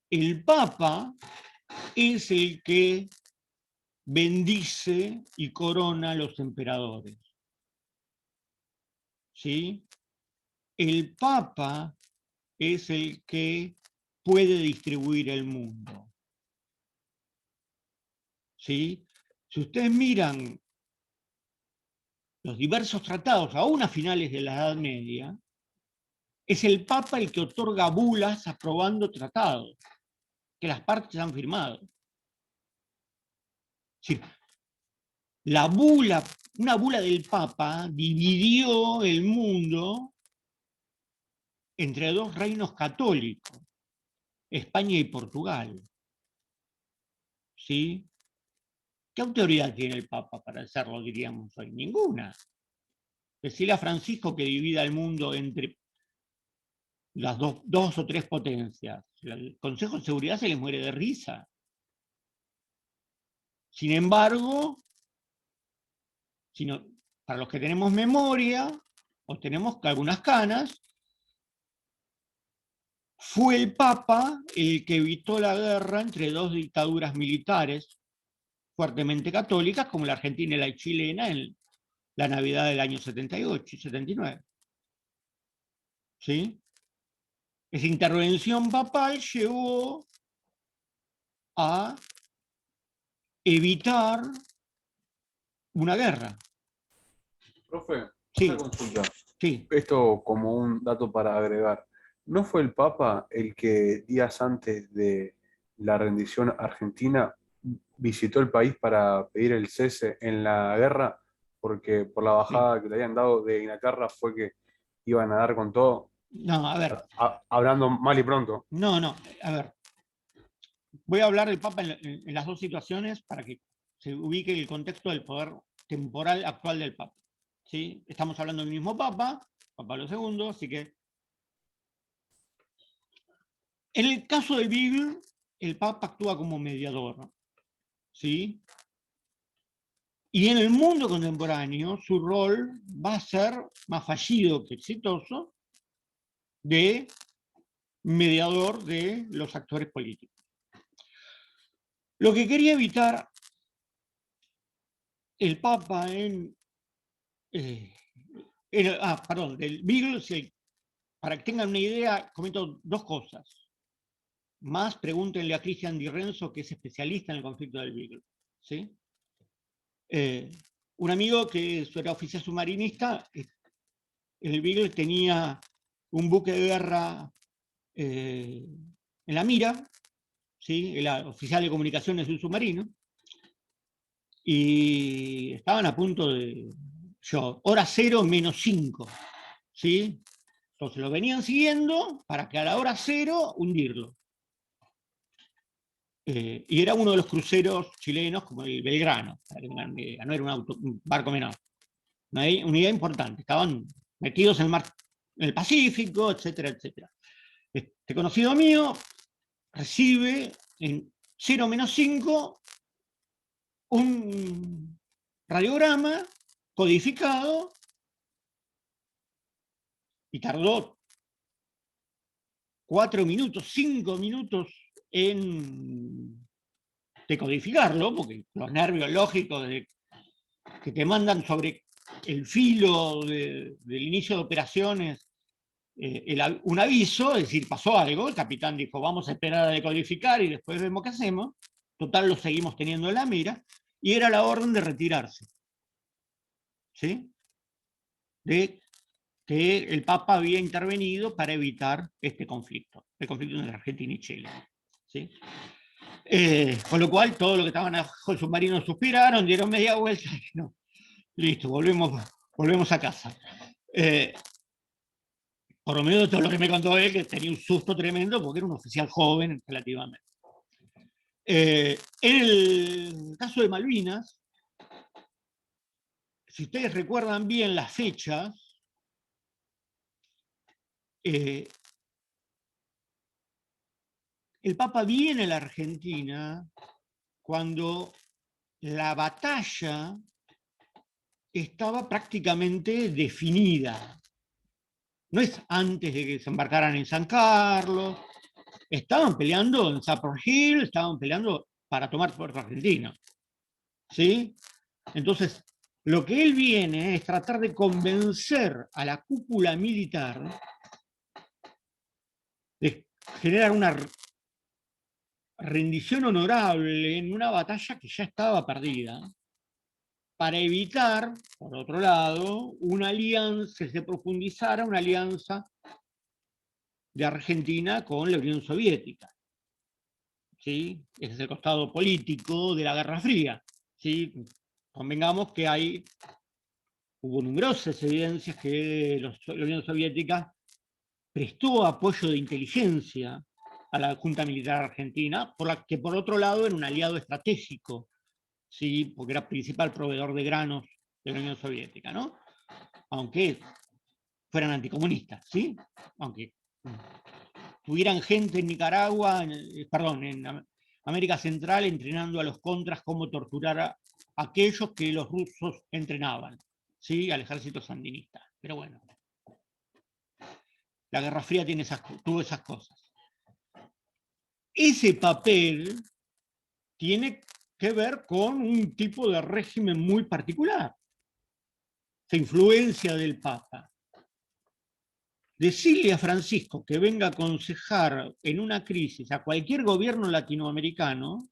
El Papa es el que bendice y corona a los emperadores. ¿Sí? El Papa es el que puede distribuir el mundo. ¿Sí? Si ustedes miran los diversos tratados, aún a finales de la Edad Media, es el Papa el que otorga bulas aprobando tratados que las partes han firmado. Es decir, una bula del Papa dividió el mundo entre dos reinos católicos, España y Portugal. ¿Sí? ¿Qué autoridad tiene el Papa para hacerlo, diríamos hoy? Ninguna. Decirle a Francisco que divida el mundo entre las dos o tres potencias. El Consejo de Seguridad se les muere de risa. Sin embargo, para los que tenemos memoria o tenemos algunas canas, fue el Papa el que evitó la guerra entre dos dictaduras militares fuertemente católicas, como la argentina y la chilena, en la Navidad del año 78 y 79. ¿Sí? Esa intervención papal llevó a evitar una guerra. Profe, una Sí, consulta. sí. Esto como un dato para agregar. ¿No fue el Papa el que días antes de la rendición argentina visitó el país para pedir el cese en la guerra? Porque por la Sí. bajada que le habían dado de Inglaterra fue que iban a dar con todo, No, a ver. hablando mal y pronto. No, a ver. Voy a hablar del Papa en las dos situaciones para que se ubique el contexto del poder temporal actual del Papa. ¿Sí? Estamos hablando del mismo Papa, Juan Pablo II, así que... En el caso del Beagle, el Papa actúa como mediador. ¿Sí? Y en el mundo contemporáneo, su rol va a ser más fallido que exitoso de mediador de los actores políticos. Lo que quería evitar el Papa del Beagle, para que tengan una idea, comento dos cosas. Más pregúntenle a Cristian Di Renzo, que es especialista en el conflicto del Beagle. ¿Sí? Un amigo que era oficial submarinista, el Beagle tenía un buque de guerra en la mira, ¿sí? Era oficial de comunicaciones de un submarino, y estaban a punto de, hora 0 menos 5, ¿sí? Entonces lo venían siguiendo para que a la hora 0 hundirlo. Y era uno de los cruceros chilenos como el Belgrano, para que tengan una idea, no era un barco menor. Una unidad importante, estaban metidos en el Pacífico, etcétera, etcétera. Este conocido mío recibe en 0 menos 5 un radiograma codificado y tardó 4 minutos, 5 minutos en decodificarlo, porque los nervios lógicos que te mandan sobre el filo del inicio de operaciones un aviso, es decir, pasó algo, el capitán dijo, vamos a esperar a decodificar y después vemos qué hacemos, total lo seguimos teniendo en la mira, y era la orden de retirarse. ¿Sí? De que el Papa había intervenido para evitar este conflicto, el conflicto entre Argentina y Chile. ¿sí? Con lo cual, todos los que estaban abajo del submarino suspiraron, dieron media vuelta y no, listo, volvemos a casa. Por lo menos todo lo que me contó él, que tenía un susto tremendo porque era un oficial joven relativamente. En el caso de Malvinas, si ustedes recuerdan bien las fechas, el Papa viene a la Argentina cuando la batalla estaba prácticamente definida. No es antes de que se embarcaran en San Carlos, estaban peleando en Zapor Hill, estaban peleando para tomar Puerto Argentino. ¿Sí? Entonces, lo que él viene es tratar de convencer a la cúpula militar de generar una rendición honorable en una batalla que ya estaba perdida, para evitar, por otro lado, una alianza, que se profundizara una alianza de Argentina con la Unión Soviética. ¿Sí? Ese es el costado político de la Guerra Fría. ¿Sí? Convengamos que hubo numerosas evidencias que la Unión Soviética prestó apoyo de inteligencia a la Junta Militar Argentina, que por otro lado era un aliado estratégico, ¿sí? Porque era principal proveedor de granos de la Unión Soviética, ¿no? Aunque fueran anticomunistas, ¿sí? Aunque tuvieran gente en Nicaragua, en América Central, entrenando a los contras cómo torturar a aquellos que los rusos entrenaban, ¿sí? Al ejército sandinista. Pero bueno, la Guerra Fría tuvo esas cosas. Ese papel tiene que ver con un tipo de régimen muy particular, esa influencia del Papa. Decirle a Francisco que venga a aconsejar en una crisis a cualquier gobierno latinoamericano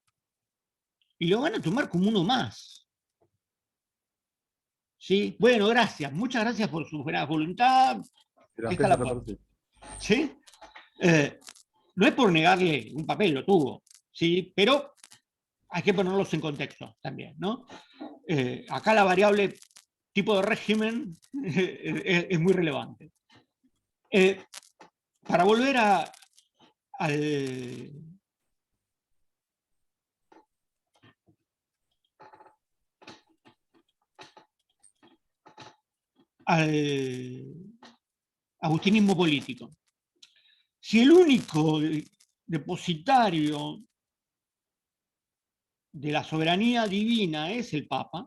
y lo van a tomar como uno más. ¿Sí? Bueno, gracias, muchas gracias por su buena voluntad. Esta la puerta. ¿Sí? No es por negarle un papel, lo tuvo, ¿sí? Pero hay que ponerlos en contexto también, ¿no? Acá la variable tipo de régimen es muy relevante. Para volver al agustinismo político. Si el único depositario de la soberanía divina es el Papa,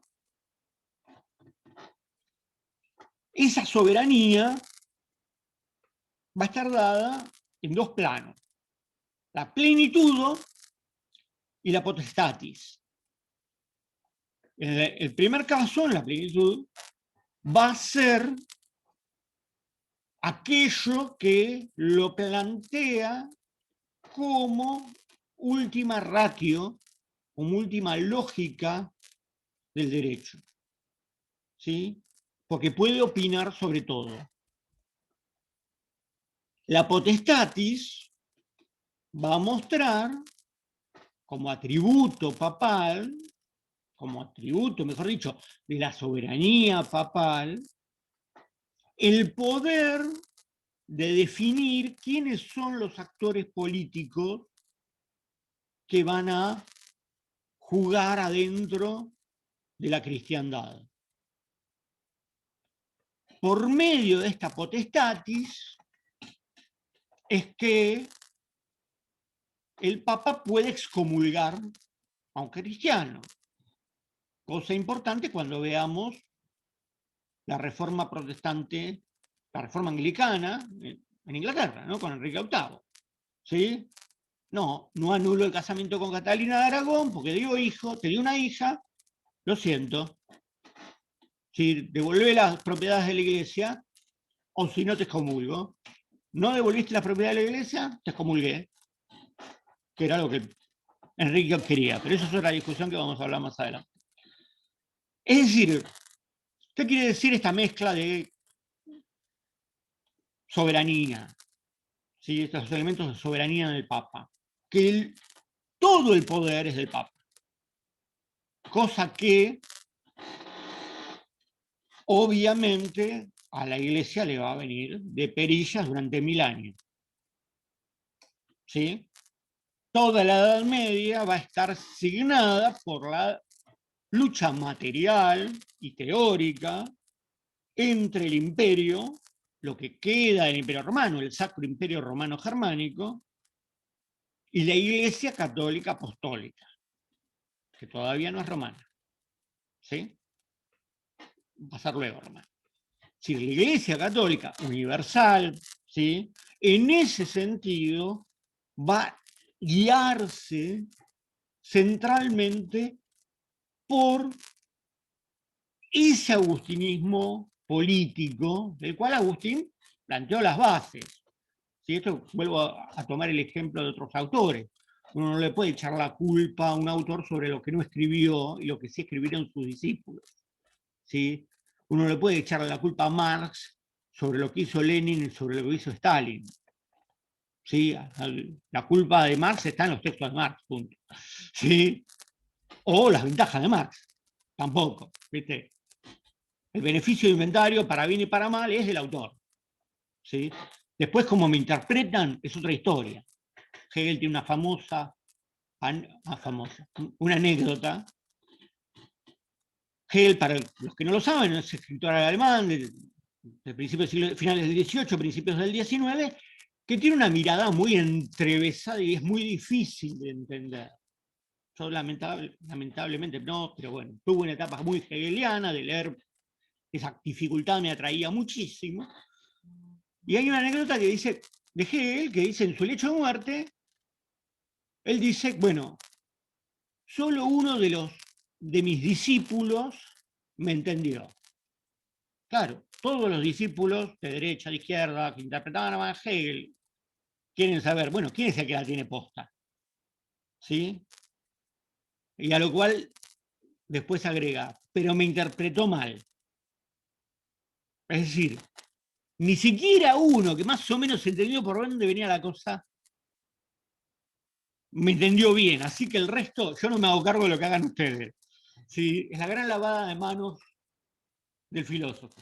esa soberanía va a estar dada en dos planos: la plenitud y la potestatis. En el primer caso, en la plenitud, va a ser aquello que lo plantea como última ratio, como última lógica del derecho. ¿Sí? Porque puede opinar sobre todo. La potestatis va a mostrar como atributo papal, como atributo, mejor dicho, de la soberanía papal, el poder de definir quiénes son los actores políticos que van a jugar adentro de la cristiandad. Por medio de esta potestatis es que el Papa puede excomulgar a un cristiano. Cosa importante cuando veamos la reforma protestante, la reforma anglicana en Inglaterra, ¿no? Con Enrique VIII. ¿Sí? No anuló el casamiento con Catalina de Aragón porque te dio una hija, lo siento. Si devolvé las propiedades de la iglesia, o si no te excomulgo. No devolviste las propiedades de la iglesia, te excomulgué. Que era lo que Enrique quería, pero eso es otra discusión que vamos a hablar más adelante. Es decir, ¿qué quiere decir esta mezcla de soberanía? ¿Sí? Estos elementos de soberanía del Papa. que todo el poder es del Papa. Cosa que, obviamente, a la Iglesia le va a venir de perillas durante 1000 años. ¿Sí? Toda la Edad Media va a estar signada por la lucha material y teórica entre el imperio, lo que queda del Imperio Romano, el Sacro Imperio Romano Germánico, y la Iglesia Católica Apostólica, que todavía no es romana. ¿Sí? Va a ser luego romana. Si la Iglesia Católica universal, ¿sí?, en ese sentido va a guiarse centralmente por ese agustinismo político, del cual Agustín planteó las bases. ¿Sí? Esto vuelvo a tomar el ejemplo de otros autores. Uno no le puede echar la culpa a un autor sobre lo que no escribió y lo que sí escribieron sus discípulos. ¿Sí? Uno le puede echar la culpa a Marx sobre lo que hizo Lenin y sobre lo que hizo Stalin. ¿Sí? La culpa de Marx está en los textos de Marx, punto. ¿Sí? O las ventajas de Marx, tampoco. ¿Viste? El beneficio de inventario, para bien y para mal, es del autor. ¿Sí? Después, como me interpretan, es otra historia. Hegel tiene una anécdota. Hegel, para los que no lo saben, es escritor alemán de principios del siglo, finales del XVIII, principios del XIX, que tiene una mirada muy entrevesada y es muy difícil de entender. Yo lamentablemente no, pero bueno, tuve una etapa muy hegeliana de leer, esa dificultad me atraía muchísimo. Y hay una anécdota que dice, de Hegel, que dice en su lecho de muerte, él dice, bueno, solo uno de mis discípulos me entendió. Claro, todos los discípulos de derecha, de izquierda, que interpretaban a Hegel, quieren saber, bueno, ¿quién es el que la tiene posta? ¿Sí? Y a lo cual después agrega, pero me interpretó mal. Es decir, ni siquiera uno que más o menos entendió por dónde venía la cosa, me entendió bien, así que el resto, yo no me hago cargo de lo que hagan ustedes. ¿Sí? Es la gran lavada de manos del filósofo.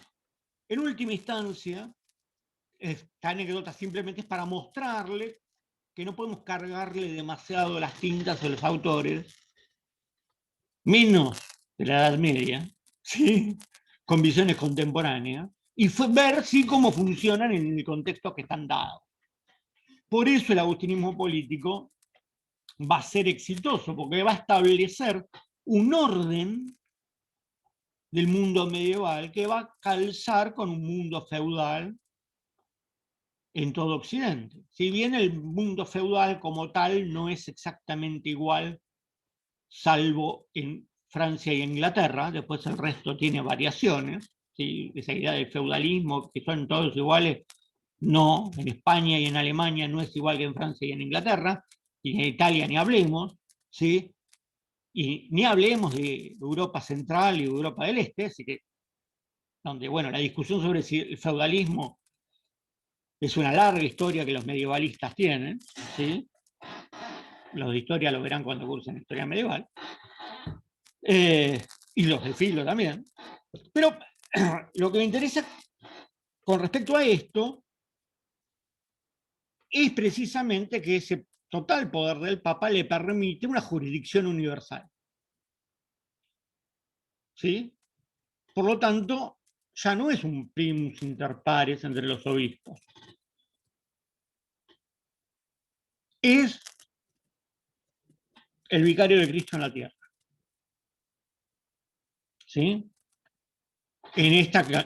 En última instancia, esta anécdota simplemente es para mostrarle que no podemos cargarle demasiado las tintas a los autores, menos de la Edad Media, ¿sí?, con visiones contemporáneas, y ver sí cómo funcionan en el contexto que están dados. Por eso el agustinismo político va a ser exitoso, porque va a establecer un orden del mundo medieval que va a calzar con un mundo feudal en todo Occidente. Si bien el mundo feudal como tal no es exactamente igual, salvo en Francia y Inglaterra, después el resto tiene variaciones, ¿sí? Esa idea del feudalismo, que son todos iguales, no, en España y en Alemania no es igual que en Francia y en Inglaterra, y en Italia ni hablemos, ¿sí? Y ni hablemos de Europa Central y Europa del Este, así que, donde, bueno, la discusión sobre si el feudalismo es una larga historia que los medievalistas tienen, ¿sí? Los de historia lo verán cuando cursen historia medieval, y los de filo también. Pero lo que me interesa con respecto a esto es precisamente que ese total poder del Papa le permite una jurisdicción universal. ¿Sí? Por lo tanto, ya no es un primus inter pares entre los obispos. Es el vicario de Cristo en la tierra. ¿Sí? En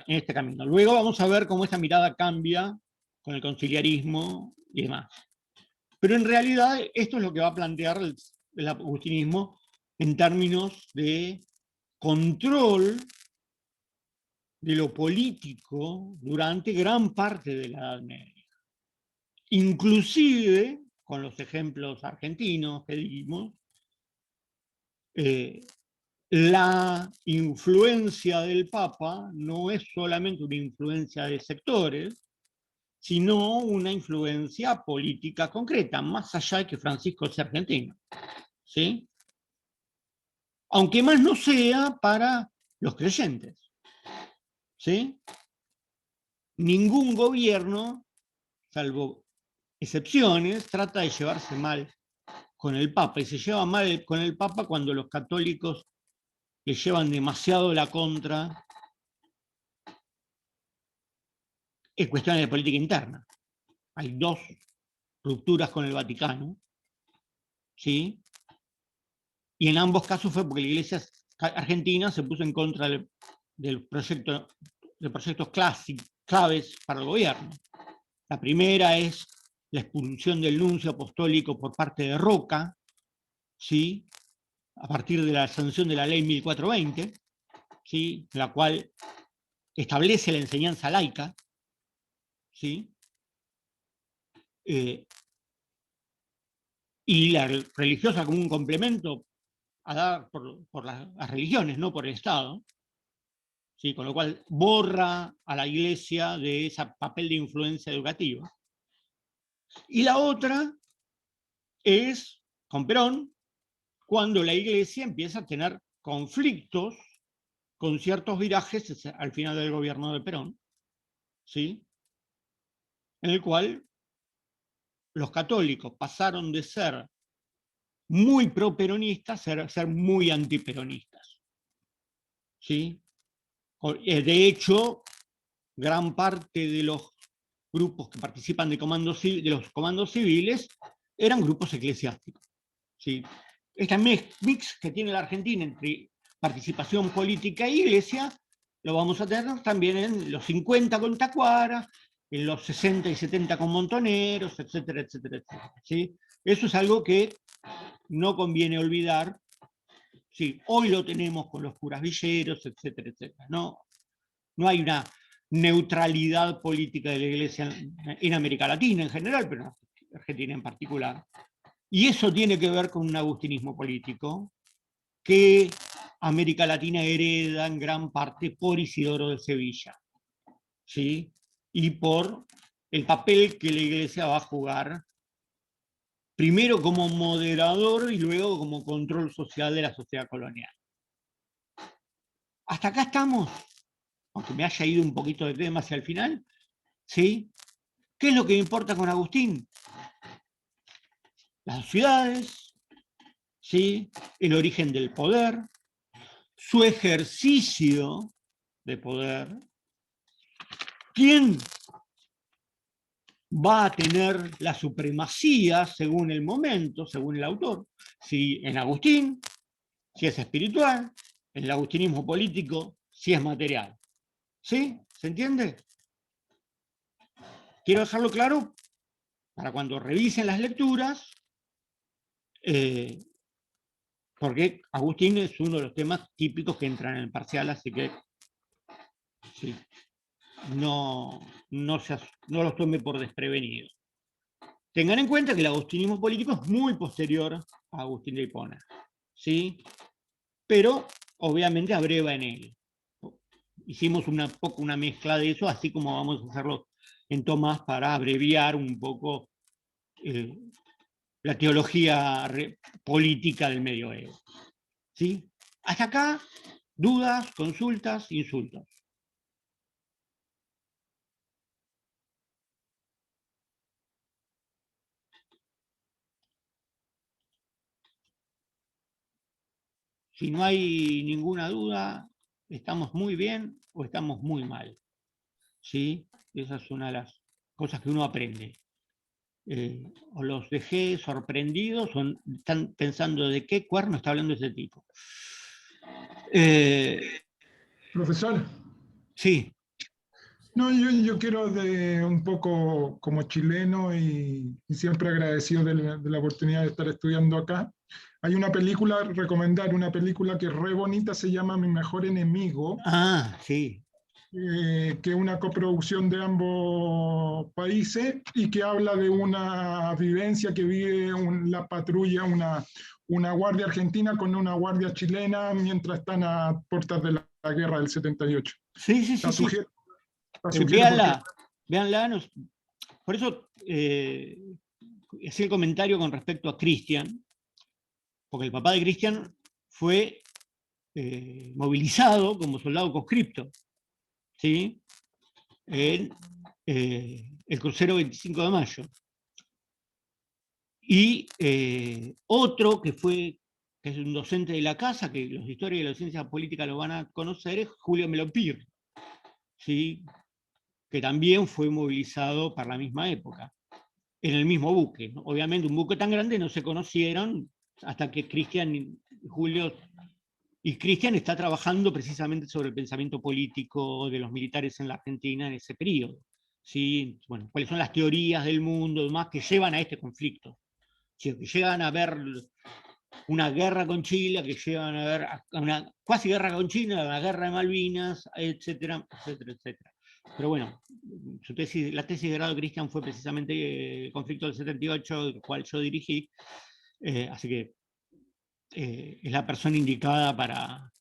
este camino. Luego vamos a ver cómo esta mirada cambia con el conciliarismo y demás. Pero en realidad esto es lo que va a plantear el agustinismo en términos de control de lo político durante gran parte de la Edad Media. Inclusive, con los ejemplos argentinos que dimos, la influencia del Papa no es solamente una influencia de sectores, sino una influencia política concreta, más allá de que Francisco sea argentino. ¿Sí? Aunque más no sea para los creyentes. ¿Sí? Ningún gobierno, salvo excepciones, trata de llevarse mal con el Papa, y se lleva mal con el Papa cuando los católicos le llevan demasiado la contra en cuestiones de política interna. Hay 2 rupturas con el Vaticano, ¿sí? Y en ambos casos fue porque la Iglesia argentina se puso en contra de proyectos claves para el gobierno. La primera es la expulsión del nuncio apostólico por parte de Roca, ¿sí? A partir de la sanción de la ley 1420, ¿sí? La cual establece la enseñanza laica, ¿sí? Y la religiosa como un complemento a dar por las religiones, no por el Estado, ¿sí? Con lo cual borra a la Iglesia de ese papel de influencia educativa. Y la otra es con Perón, cuando la Iglesia empieza a tener conflictos con ciertos virajes al final del gobierno de Perón, ¿sí? En el cual los católicos pasaron de ser muy pro-peronistas a ser muy antiperonistas, ¿sí? De hecho, gran parte de los grupos que participan de los comandos civiles eran grupos eclesiásticos, ¿sí? Este mix que tiene la Argentina entre participación política e iglesia, lo vamos a tener también en los 50 con Tacuara, en los 60 y 70 con Montoneros, etcétera, etcétera, etcétera, ¿sí? Eso es algo que no conviene olvidar. Sí, hoy lo tenemos con los curas villeros, etcétera, etcétera. No hay una neutralidad política de la Iglesia en América Latina en general, pero en Argentina en particular. Y eso tiene que ver con un agustinismo político que América Latina hereda en gran parte por Isidoro de Sevilla, ¿sí? Y por el papel que la Iglesia va a jugar, primero como moderador y luego como control social de la sociedad colonial. Hasta acá estamos, aunque me haya ido un poquito de tema hacia el final, ¿sí? ¿Qué es lo que me importa con Agustín? Las ciudades, ¿sí? El origen del poder, su ejercicio de poder, quién va a tener la supremacía según el momento, según el autor, si en Agustín, si es espiritual, en el agustinismo político, si es material. ¿Sí? ¿Se entiende? Quiero dejarlo claro para cuando revisen las lecturas, porque Agustín es uno de los temas típicos que entran en el parcial, así que sí, no los tome por desprevenido. Tengan en cuenta que el agustinismo político es muy posterior a Agustín de Hipona, ¿sí? Pero obviamente abreva en él. Hicimos poco una mezcla de eso, así como vamos a hacerlo en Tomás para abreviar un poco la teología política del medioevo. ¿Sí? Hasta acá, dudas, consultas, insultos. Si no hay ninguna duda, estamos muy bien o estamos muy mal. ¿Sí? Esa es una de las cosas que uno aprende. O los dejé sorprendidos o están pensando de qué cuerno está hablando ese tipo. Profesor. Sí. No, yo quiero un poco como chileno y siempre agradecido de la oportunidad de estar estudiando acá. Hay una película, recomendar una película que es re bonita, se llama Mi Mejor Enemigo. Ah, sí. Que es una coproducción de ambos países y que habla de una vivencia que vive la patrulla, una guardia argentina con una guardia chilena mientras están a puertas de la guerra del 78. Sí. Véanla, por eso hacía el comentario con respecto a Christian, porque el papá de Christian fue movilizado como soldado conscripto, ¿sí? En el crucero 25 de Mayo. Y otro que es un docente de la casa, que los de historia y la ciencia política lo van a conocer, es Julio Melopir, ¿sí? Que también fue movilizado para la misma época, en el mismo buque, ¿no? Obviamente un buque tan grande no se conocieron hasta que Cristian y Julio... Y Cristian está trabajando precisamente sobre el pensamiento político de los militares en la Argentina en ese periodo. ¿Sí? Bueno, cuáles son las teorías del mundo demás que llevan a este conflicto. ¿Sí? Que llegan a ver una guerra con Chile, que llegan a ver una cuasi guerra con China, la guerra de Malvinas, etcétera, etcétera, etcétera. Pero bueno, la tesis de grado de Cristian fue precisamente el conflicto del 78, el cual yo dirigí, así que es la persona indicada para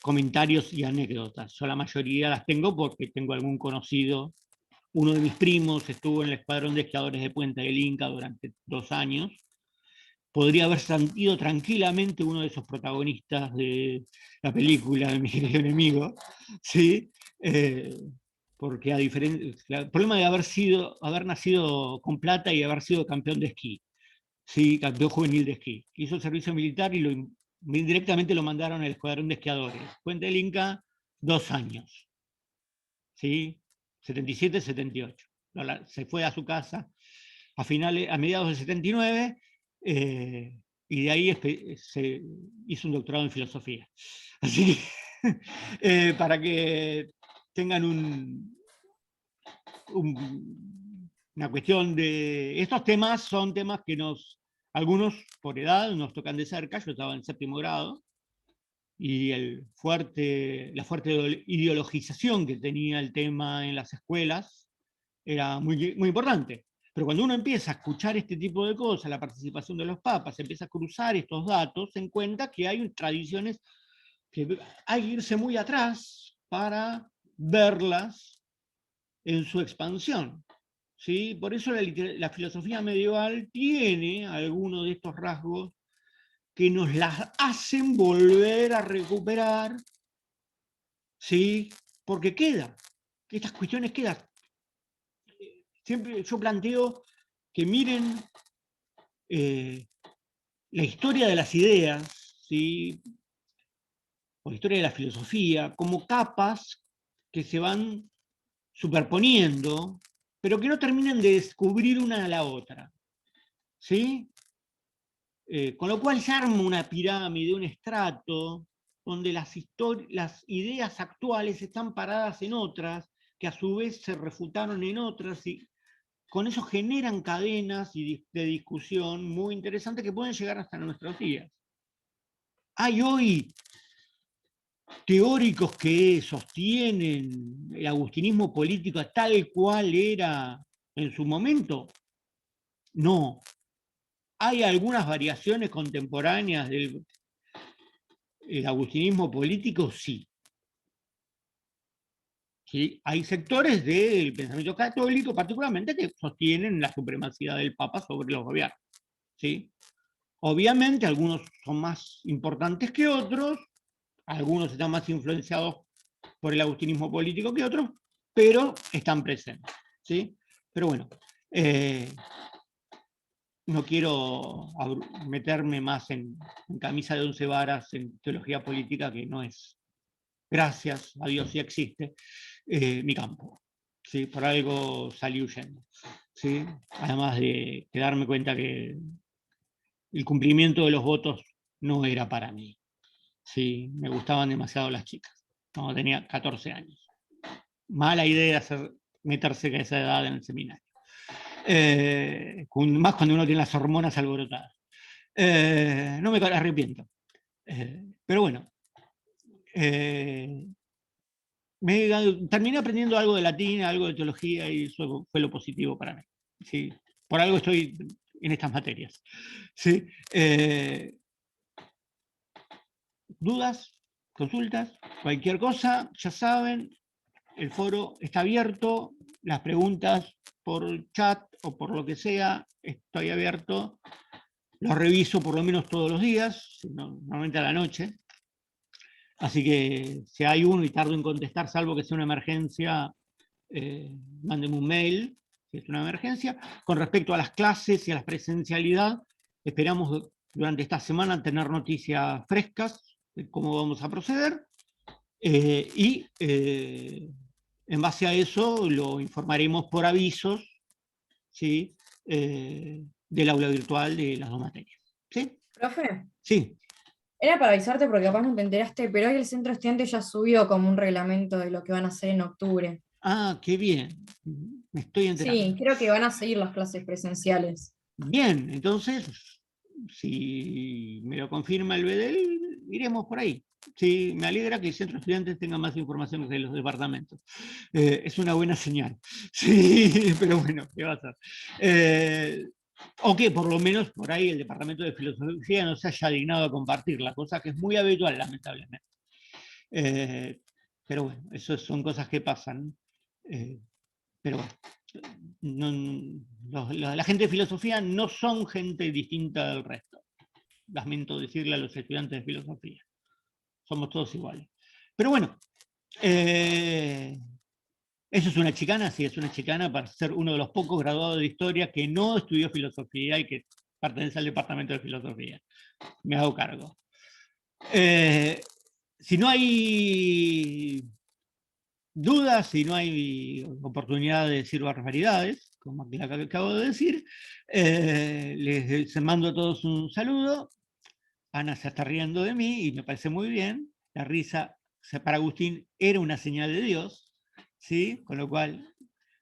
comentarios y anécdotas. Yo la mayoría las tengo porque tengo algún conocido. Uno de mis primos estuvo en el escuadrón de esquiadores de Puente del Inca durante 2 años. Podría haber sentido tranquilamente uno de esos protagonistas de la película de Mi querido enemigo, ¿sí? Porque el problema de haber nacido con plata y haber sido campeón de esquí, ¿sí? Campeón juvenil de esquí. Hizo el servicio militar y directamente lo mandaron al escuadrón de esquiadores. Puente del Inca, 2 años, ¿sí? 77, 78. Se fue a su casa a mediados del 79, y de ahí se hizo un doctorado en filosofía. Así que, para que tengan una cuestión de... Estos temas son temas que algunos por edad nos tocan de cerca. Yo estaba en 7º grado, y la fuerte ideologización que tenía el tema en las escuelas era muy, muy importante. Pero cuando uno empieza a escuchar este tipo de cosas, la participación de los papas, empieza a cruzar estos datos, se encuentra que hay tradiciones que hay que irse muy atrás para verlas en su expansión, ¿sí? Por eso la filosofía medieval tiene algunos de estos rasgos que nos las hacen volver a recuperar, ¿sí? Porque que estas cuestiones quedan. Siempre yo planteo que miren la historia de las ideas, ¿sí? O la historia de la filosofía, como capas que se van superponiendo, pero que no terminan de descubrir una a la otra, ¿sí? Con lo cual se arma una pirámide, un estrato, donde las ideas actuales están paradas en otras, que a su vez se refutaron en otras, y con eso generan cadenas de discusión muy interesantes que pueden llegar hasta nuestros días. Hay hoy teóricos que sostienen el agustinismo político tal cual era en su momento. No. Hay algunas variaciones contemporáneas del agustinismo político, sí. ¿Sí? Hay sectores del pensamiento católico, particularmente, que sostienen la supremacía del Papa sobre los gobiernos, ¿sí? Obviamente, algunos son más importantes que otros, algunos están más influenciados por el agustinismo político que otros, pero están presentes, ¿sí? Pero bueno, no quiero meterme más en camisa de 11 varas en teología política, que no es, gracias a Dios sí existe, mi campo, ¿sí? Por algo salí huyendo, ¿sí? Además de darme cuenta que el cumplimiento de los votos no era para mí, ¿sí? Me gustaban demasiado las chicas, cuando tenía 14 años. Mala idea meterse a esa edad en el seminario. Más cuando uno tiene las hormonas alborotadas. No me arrepiento. Pero bueno, terminé aprendiendo algo de latín, algo de teología, y eso fue lo positivo para mí, ¿sí? Por algo estoy en estas materias, ¿sí? ¿Dudas? ¿Consultas? Cualquier cosa, ya saben, el foro está abierto, las preguntas por chat o por lo que sea, estoy abierto. Los reviso por lo menos todos los días, normalmente a la noche. Así que si hay uno y tardo en contestar, salvo que sea una emergencia, mándenme un mail, si es una emergencia. Con respecto a las clases y a la presencialidad, esperamos durante esta semana tener noticias frescas de cómo vamos a proceder. Y en base a eso lo informaremos por avisos, ¿sí? Del aula virtual de las 2 materias. ¿Sí? Profe, Sí. era para avisarte porque capaz no te enteraste, pero hoy el centro estudiante ya subió como un reglamento de lo que van a hacer en octubre. Ah, qué bien. Me estoy enterando. Sí, creo que van a seguir las clases presenciales. Bien, entonces, si me lo confirma el BDL, iremos por ahí. Sí, me alegra que el centro de estudiantes tenga más información que los departamentos. Es una buena señal. Sí, pero bueno, ¿qué va a hacer? O que por lo menos por ahí el departamento de filosofía no se haya dignado a compartirla, cosa que es muy habitual, lamentablemente. Pero bueno, eso son cosas que pasan. Pero bueno, la gente de filosofía no son gente distinta del resto. Lamento decirle a los estudiantes de filosofía. Somos todos iguales. Pero bueno, eso es una chicana, sí, es una chicana para ser uno de los pocos graduados de historia que no estudió filosofía y que pertenece al departamento de filosofía. Me hago cargo. Si no hay dudas, si no hay oportunidad de decir barbaridades, como la que acabo de decir, les mando a todos un saludo. Ana se está riendo de mí y me parece muy bien. La risa para Agustín era una señal de Dios, ¿sí? Con lo cual,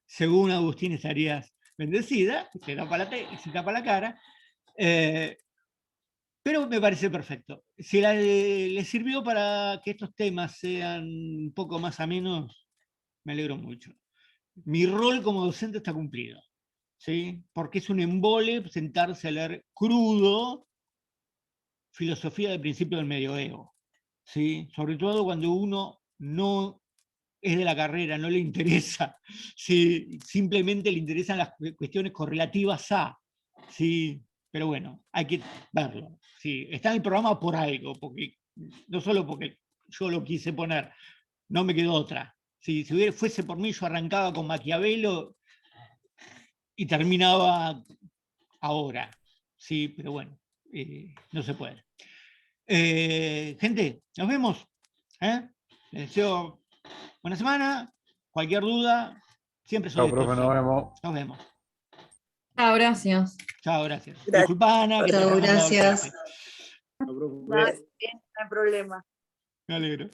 según Agustín, estarías bendecida, se tapa la cara. Pero me parece perfecto. Si le sirvió para que estos temas sean un poco más amenos, me alegro mucho. Mi rol como docente está cumplido, ¿sí? Porque es un embole sentarse a leer crudo filosofía del principio del medioevo, ¿sí? Sobre todo cuando uno no es de la carrera, no le interesa, ¿sí? Simplemente le interesan las cuestiones correlativas a, ¿sí? Pero bueno, hay que verlo. ¿Sí? Está en el programa por algo, porque, no solo porque yo lo quise poner, no me quedó otra. Si fuese por mí, yo arrancaba con Maquiavelo y terminaba ahora. Sí, pero bueno, no se puede. Gente, nos vemos. Les deseo buena semana. Cualquier duda, siempre soy Chao, profe, nos vemos. Nos vemos. Chao, gracias. Chao, gracias. Gracias. Disculpa, Ana, que te Chao, haya mandado el gracias. jefe. No, bien, no hay problema. Me alegro.